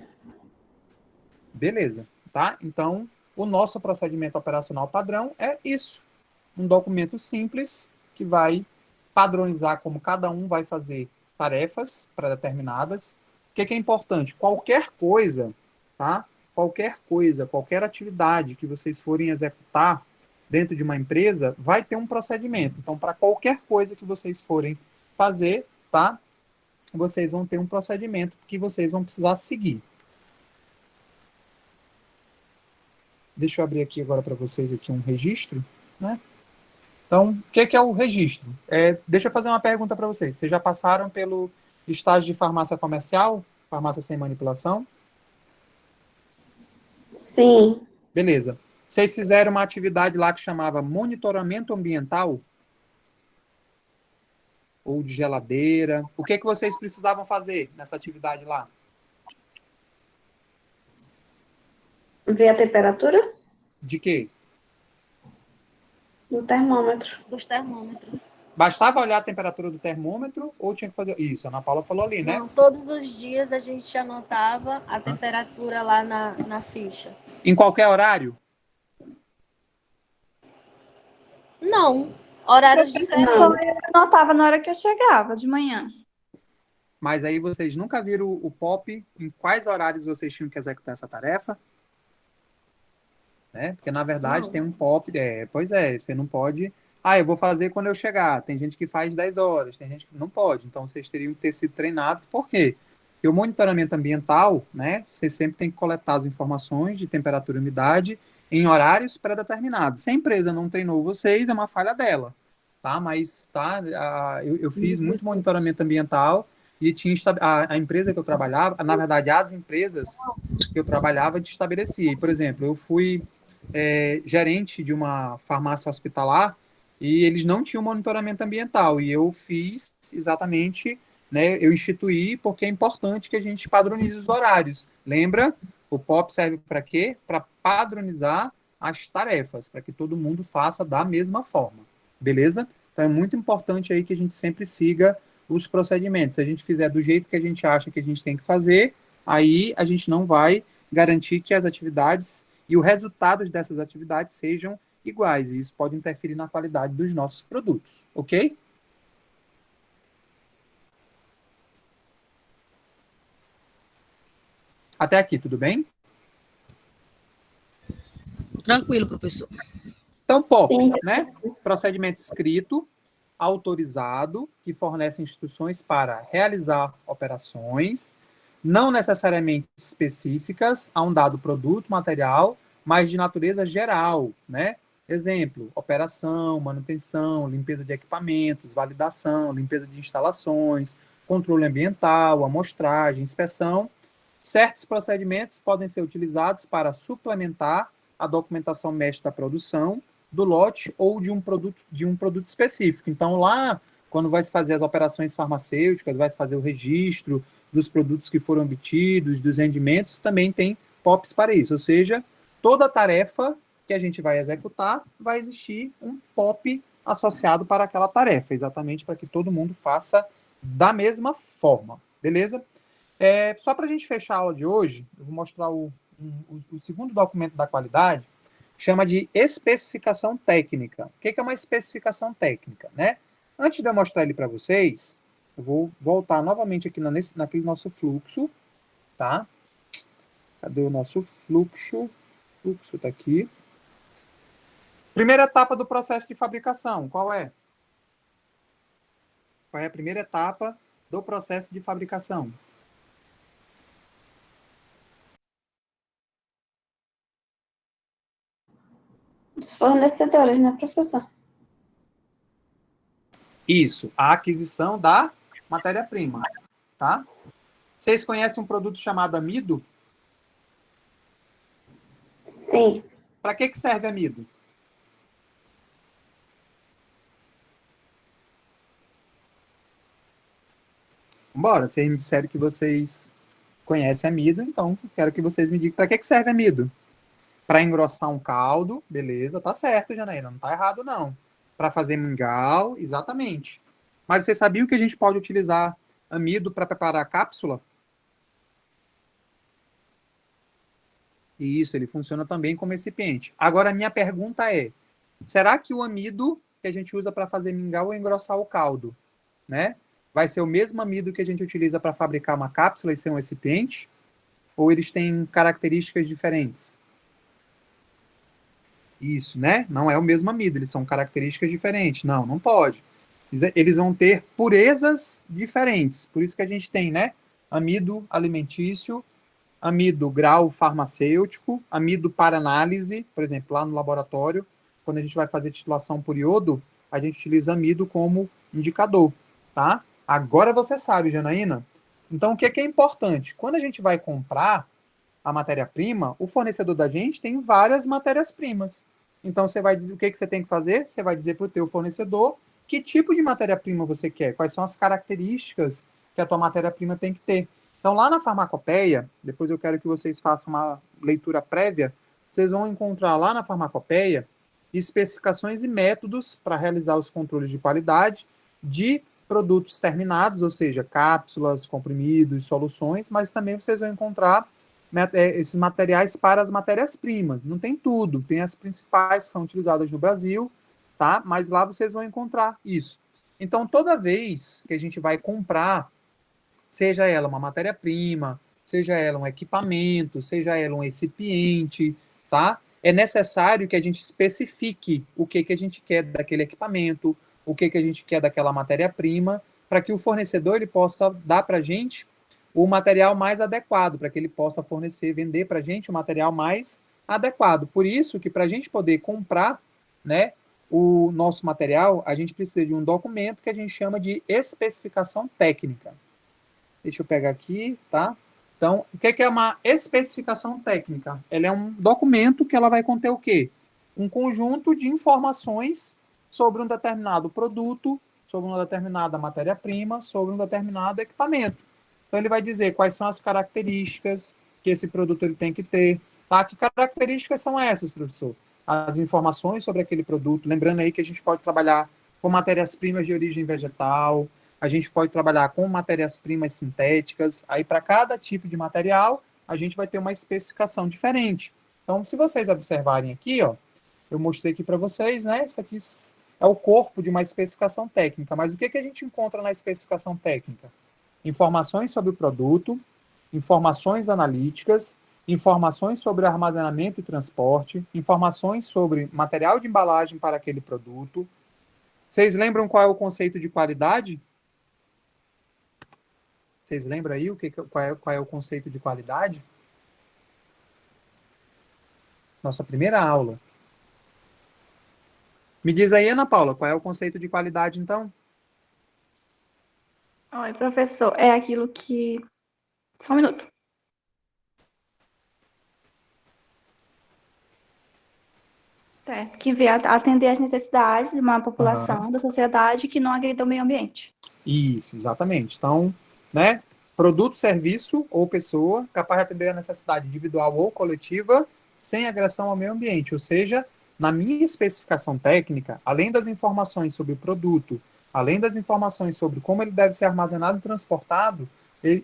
Beleza, tá? Então, o nosso procedimento operacional padrão é isso. Um documento simples que vai padronizar como cada um vai fazer tarefas pré-determinadas. O que é importante? Qualquer coisa, tá? Qualquer coisa, qualquer atividade que vocês forem executar dentro de uma empresa, vai ter um procedimento. Então, para qualquer coisa que vocês forem fazer, tá? Vocês vão ter um procedimento que vocês vão precisar seguir. Deixa eu abrir aqui agora para vocês aqui um registro, né? Então, o que é o registro? Deixa eu fazer uma pergunta para vocês. Vocês já passaram pelo estágio de farmácia comercial? Farmácia sem manipulação? Sim. Beleza. Vocês fizeram uma atividade lá que chamava monitoramento ambiental? Ou de geladeira? O que vocês precisavam fazer nessa atividade lá? Ver a temperatura De quê? do termômetro. Dos termômetros. Bastava olhar a temperatura do termômetro ou tinha que fazer... Isso, a Ana Paula falou ali, né? Não, todos os dias a gente anotava a temperatura lá na ficha. Em qualquer horário? Não, horários diferentes. Só eu anotava na hora que eu chegava, de manhã. Mas aí vocês nunca viram o POP em quais horários vocês tinham que executar essa tarefa? Né? Porque, na verdade, Não. tem um POP... pois é, você não pode... eu vou fazer quando eu chegar. Tem gente que faz 10 horas, tem gente que não pode. Então, vocês teriam que ter sido treinados. Por quê? Porque o monitoramento ambiental, né? Você sempre tem que coletar as informações de temperatura e umidade em horários pré-determinados. Se a empresa não treinou vocês, é uma falha dela. Tá? Mas eu fiz muito monitoramento ambiental e tinha a empresa que eu trabalhava, na verdade, as empresas que eu trabalhava te estabelecia. Por exemplo, eu fui gerente de uma farmácia hospitalar e eles não tinham monitoramento ambiental. E eu fiz exatamente, né, eu instituí porque é importante que a gente padronize os horários. Lembra? O POP serve para quê? Para padronizar as tarefas, para que todo mundo faça da mesma forma. Beleza? Então é muito importante aí que a gente sempre siga os procedimentos. Se a gente fizer do jeito que a gente acha que a gente tem que fazer, aí a gente não vai garantir que as atividades e os resultados dessas atividades sejam iguais. E isso pode interferir na qualidade dos nossos produtos. Ok? Até aqui, tudo bem? Tranquilo, professor. Então, POP, Sim. né? Procedimento escrito, autorizado, que fornece instruções para realizar operações, não necessariamente específicas a um dado produto, material, mas de natureza geral, né? Exemplo, operação, manutenção, limpeza de equipamentos, validação, limpeza de instalações, controle ambiental, amostragem, inspeção. Certos procedimentos podem ser utilizados para suplementar a documentação mestre da produção, do lote ou de um produto específico. Então, lá, quando vai se fazer as operações farmacêuticas, vai se fazer o registro dos produtos que foram obtidos, dos rendimentos, também tem POPs para isso. Ou seja, toda tarefa que a gente vai executar, vai existir um POP associado para aquela tarefa, exatamente para que todo mundo faça da mesma forma. Beleza? Só para a gente fechar a aula de hoje, eu vou mostrar o segundo documento da qualidade, chama de especificação técnica. O que é uma especificação técnica, né? Antes de eu mostrar ele para vocês, eu vou voltar novamente aqui naquele nosso fluxo, tá? Cadê o nosso fluxo? O fluxo está aqui. Primeira etapa do processo de fabricação, qual é? Qual é a primeira etapa do processo de fabricação? Os fornecedores, né, professor? Isso, a aquisição da matéria-prima, tá? Vocês conhecem um produto chamado amido? Sim. Para que serve amido? Bora, vocês me disseram que vocês conhecem amido, então quero que vocês me digam para que serve amido. Para engrossar um caldo, beleza, tá certo, Janaína, não tá errado não. Para fazer mingau, exatamente. Mas você sabia que a gente pode utilizar amido para preparar a cápsula? E isso, ele funciona também como recipiente. Agora, a minha pergunta é, será que o amido que a gente usa para fazer mingau ou engrossar o caldo, né, vai ser o mesmo amido que a gente utiliza para fabricar uma cápsula e ser um recipiente? Ou eles têm características diferentes? Isso, né? Não é o mesmo amido, eles são características diferentes. Não, não pode. Eles vão ter purezas diferentes. Por isso que a gente tem, né? Amido alimentício, amido grau farmacêutico, amido para análise, por exemplo, lá no laboratório, quando a gente vai fazer titulação por iodo, a gente utiliza amido como indicador, tá? Agora você sabe, Janaína. Então, o que é importante? Quando a gente vai comprar a matéria-prima, o fornecedor da gente tem várias matérias-primas. Então, você vai dizer, o que você tem que fazer? Você vai dizer para o teu fornecedor que tipo de matéria-prima você quer, quais são as características que a tua matéria-prima tem que ter. Então, lá na farmacopeia, depois eu quero que vocês façam uma leitura prévia, vocês vão encontrar lá na farmacopeia especificações e métodos para realizar os controles de qualidade de produtos terminados, ou seja, cápsulas, comprimidos, soluções, mas também vocês vão encontrar esses materiais para as matérias-primas. Não tem tudo, tem as principais que são utilizadas no Brasil, tá? Mas lá vocês vão encontrar isso. Então, toda vez que a gente vai comprar, seja ela uma matéria-prima, seja ela um equipamento, seja ela um recipiente, tá? É necessário que a gente especifique o que a gente quer daquele equipamento, o que a gente quer daquela matéria-prima, para que o fornecedor ele possa dar para a gente o material mais adequado, para que ele possa fornecer, vender para a gente o material mais adequado. Por isso que para a gente poder comprar, né, o nosso material, a gente precisa de um documento que a gente chama de especificação técnica. Deixa eu pegar aqui, tá? Então, o que é uma especificação técnica? Ela é um documento que ela vai conter o quê? Um conjunto de informações sobre um determinado produto, sobre uma determinada matéria-prima, sobre um determinado equipamento. Então, ele vai dizer quais são as características que esse produto ele tem que ter. Tá? Que características são essas, professor? As informações sobre aquele produto. Lembrando aí que a gente pode trabalhar com matérias-primas de origem vegetal, a gente pode trabalhar com matérias-primas sintéticas. Aí, para cada tipo de material, a gente vai ter uma especificação diferente. Então, se vocês observarem aqui, ó, eu mostrei aqui para vocês, né? Isso aqui é o corpo de uma especificação técnica. Mas o que a gente encontra na especificação técnica? Informações sobre o produto, informações analíticas, informações sobre armazenamento e transporte, informações sobre material de embalagem para aquele produto. Vocês lembram qual é o conceito de qualidade? Vocês lembram aí qual é o conceito de qualidade? Nossa primeira aula. Me diz aí, Ana Paula, qual é o conceito de qualidade, então? Oi, professor, é aquilo que... Só um minuto. Certo, que vê atender às necessidades de uma população, da sociedade que não agrida o meio ambiente. Isso, exatamente. Então, né, produto, serviço ou pessoa capaz de atender a necessidade individual ou coletiva sem agressão ao meio ambiente. Ou seja, na minha especificação técnica, além das informações sobre o produto, além das informações sobre como ele deve ser armazenado e transportado,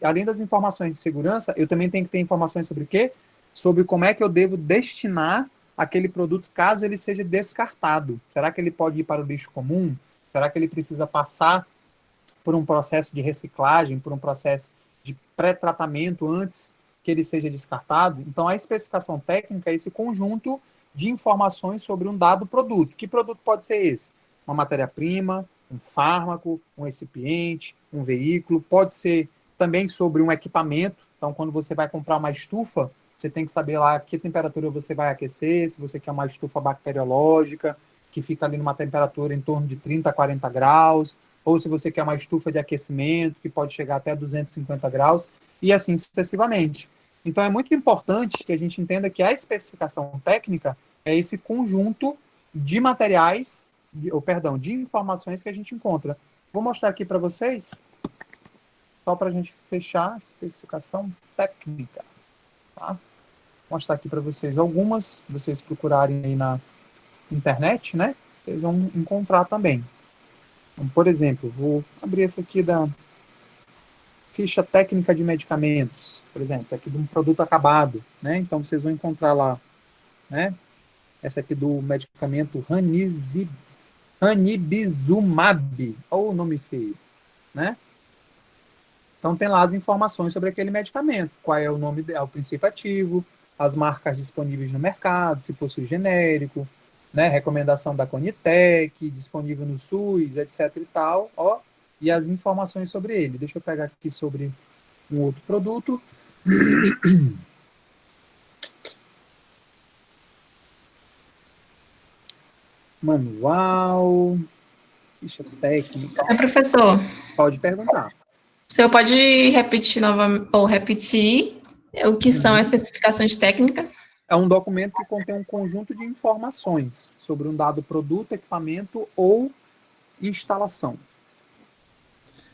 além das informações de segurança, eu também tenho que ter informações sobre o quê? Sobre como é que eu devo destinar aquele produto caso ele seja descartado. Será que ele pode ir para o lixo comum? Será que ele precisa passar por um processo de reciclagem, por um processo de pré-tratamento antes que ele seja descartado? Então, a especificação técnica é esse conjunto de informações sobre um dado produto. Que produto pode ser esse? Uma matéria-prima, um fármaco, um recipiente, um veículo, pode ser também sobre um equipamento. Então, quando você vai comprar uma estufa, você tem que saber lá que temperatura você vai aquecer, se você quer uma estufa bacteriológica, que fica ali numa temperatura em torno de 30 a 40 graus, ou se você quer uma estufa de aquecimento, que pode chegar até 250 graus, e assim sucessivamente. Então, é muito importante que a gente entenda que a especificação técnica é esse conjunto de materiais, de informações que a gente encontra. Vou mostrar aqui para vocês, só para a gente fechar a especificação técnica. Tá? Vou mostrar aqui para vocês algumas, se vocês procurarem aí na internet, né? Vocês vão encontrar também. Então, por exemplo, vou abrir essa aqui ficha técnica de medicamentos, por exemplo, isso aqui de um produto acabado, né? Então, vocês vão encontrar lá, né? Essa aqui do medicamento ranibizumab, olha o nome feio, né? Então, tem lá as informações sobre aquele medicamento, qual é o nome, o princípio ativo, as marcas disponíveis no mercado, se possui genérico, né? Recomendação da Conitec, disponível no SUS, etc e tal, ó, e as informações sobre ele. Deixa eu pegar aqui sobre um outro produto. Manual, ficha técnica. Professor, Pode perguntar. o senhor pode repetir novamente, ou repetir o que são as especificações técnicas? É um documento que contém um conjunto de informações sobre um dado produto, equipamento ou instalação.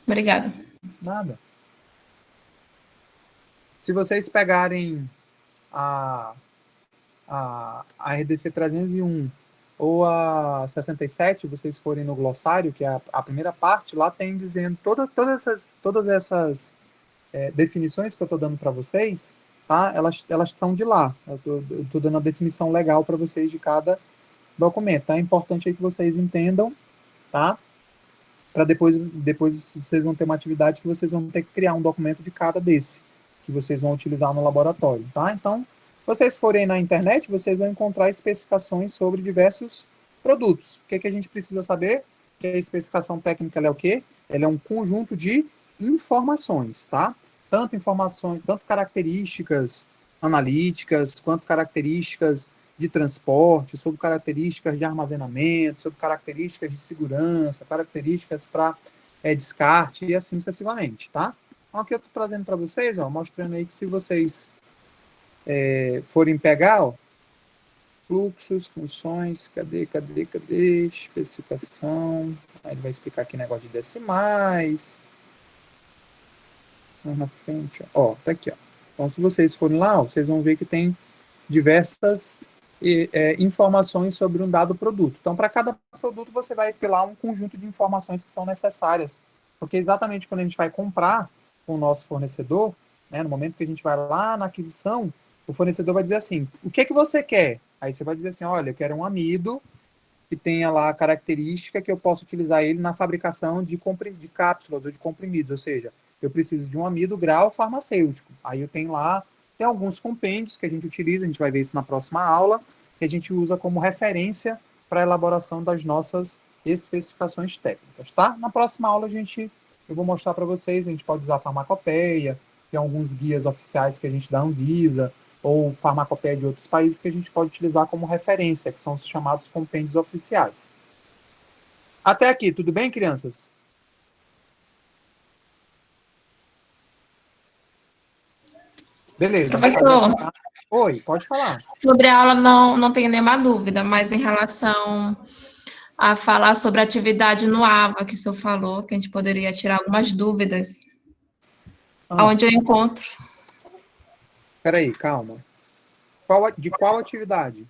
Obrigada. Nada. Se vocês pegarem a RDC 301 ou a 67, vocês forem no glossário, que é a primeira parte, lá tem dizendo todas essas definições que eu estou dando para vocês, tá? Elas são de lá. Eu estou dando a definição legal para vocês de cada documento. Tá? É importante aí que vocês entendam, tá? Para depois vocês vão ter uma atividade que vocês vão ter que criar um documento de cada desse, que vocês vão utilizar no laboratório, tá? Então, se vocês forem na internet, vocês vão encontrar especificações sobre diversos produtos. O que a gente precisa saber? Que a especificação técnica ela é o quê? Ela é um conjunto de informações, tá? Tanto informações, tanto características analíticas, quanto características de transporte, sobre características de armazenamento, sobre características de segurança, características para descarte e assim sucessivamente, tá? Então, aqui eu estou trazendo para vocês, ó, mostrando aí que se vocês forem pegar, ó, fluxos, funções, cadê, especificação, aí ele vai explicar aqui negócio de decimais, na frente, ó, tá aqui, ó. Então, se vocês forem lá, ó, vocês vão ver que tem diversas informações sobre um dado produto. Então, para cada produto, você vai ter lá um conjunto de informações que são necessárias, porque exatamente quando a gente vai comprar com o nosso fornecedor, né, no momento que a gente vai lá na aquisição, o fornecedor vai dizer assim, o que você quer? Aí você vai dizer assim, olha, eu quero um amido que tenha lá a característica que eu possa utilizar ele na fabricação de cápsulas ou de comprimidos, ou seja, eu preciso de um amido grau farmacêutico. Aí eu tenho lá, tem alguns compêndios que a gente utiliza, a gente vai ver isso na próxima aula, que a gente usa como referência para a elaboração das nossas especificações técnicas, tá? Na próxima aula eu vou mostrar para vocês, a gente pode usar a farmacopeia, tem alguns guias oficiais que a gente dá Anvisa, ou farmacopeia de outros países que a gente pode utilizar como referência, que são os chamados compêndios oficiais. Até aqui, tudo bem, crianças? Beleza. Professor, oi, pode falar. sobre a aula não tenho nenhuma dúvida, mas em relação a falar sobre a atividade no AVA, que o senhor falou, que a gente poderia tirar algumas dúvidas. Onde eu encontro? Peraí, calma. De qual atividade?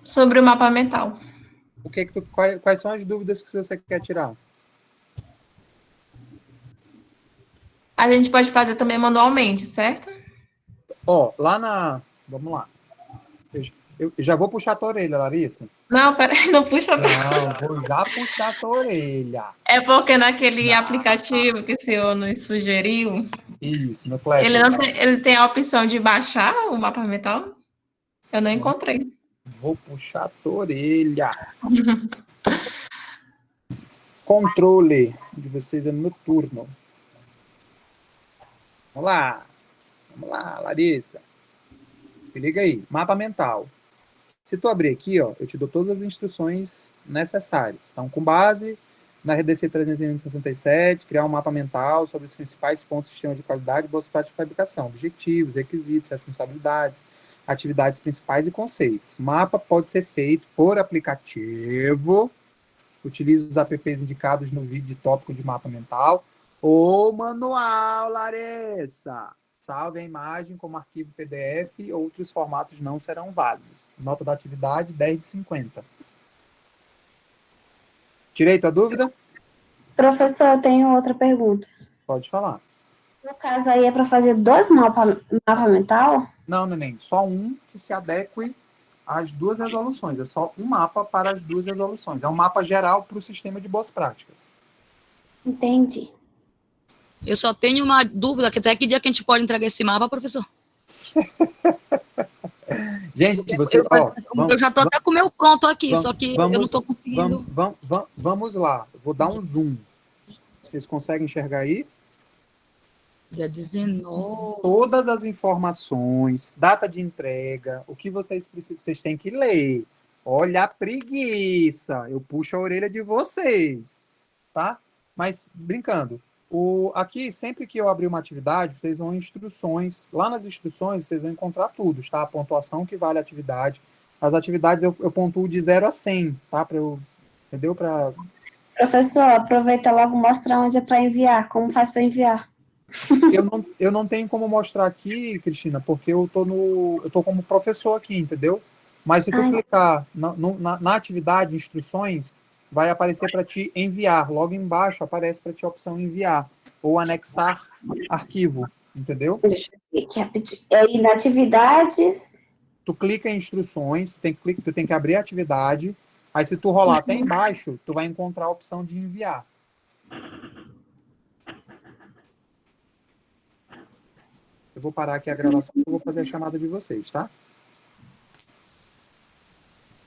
Sobre o mapa mental. Quais são as dúvidas que você quer tirar? A gente pode fazer também manualmente, certo? Ó, vamos lá. Eu já vou puxar a tua orelha, Larissa. Não, peraí, não puxa. Não, vou já puxar a tua orelha. É porque naquele aplicativo que o senhor nos sugeriu... Isso, no Clash. Ele tem a opção de baixar o mapa mental? Eu não encontrei. Vou puxar a tua orelha. Controle de vocês é noturno. Vamos lá, Larissa. Se liga aí, mapa mental. Se tu abrir aqui, ó, eu te dou todas as instruções necessárias. Então, com base na RDC 367, criar um mapa mental sobre os principais pontos do sistema de qualidade e boas práticas de fabricação, objetivos, requisitos, responsabilidades, atividades principais e conceitos. O mapa pode ser feito por aplicativo, utilize os apps indicados no vídeo de tópico de mapa mental, ou manual, Larissa. Salve a imagem como arquivo PDF, outros formatos não serão válidos. Nota da atividade, 10 de 50. Tirei tua dúvida? Professor, eu tenho outra pergunta. Pode falar. No caso aí é para fazer 2 mapa mental? Não, neném, só um que se adeque às 2 resoluções. É só um mapa para as 2 resoluções. É um mapa geral para o sistema de boas práticas. Entendi. Eu só tenho uma dúvida, que até que dia que a gente pode entregar esse mapa, professor? Gente, você... Eu já estou até com o meu pronto aqui, só que eu não estou conseguindo. Vamos lá. Eu vou dar um zoom. Vocês conseguem enxergar aí? Dia 19. Todas as informações, data de entrega, o que vocês precisam, vocês têm que ler. Olha a preguiça. Eu puxo a orelha de vocês, tá? Mas, brincando, aqui, sempre que eu abrir uma atividade, vocês vão em instruções. Lá nas instruções, vocês vão encontrar tudo, tá? A pontuação que vale a atividade. As atividades eu pontuo de 0 a 100, tá? Entendeu? Professor, aproveita logo e mostra onde é para enviar. Como faz para enviar? Eu não tenho como mostrar aqui, Cristina, porque eu tô como professor aqui, entendeu? Mas se tu clicar na atividade, instruções, vai aparecer para te enviar. Logo embaixo aparece para ti a opção enviar ou anexar arquivo, entendeu? Deixa eu ver aqui rapidinho. Aí na atividades. Tu clica em instruções, tu tem que abrir a atividade. Aí se tu rolar até embaixo, tu vai encontrar a opção de enviar. Eu vou parar aqui a gravação e vou fazer a chamada de vocês, tá?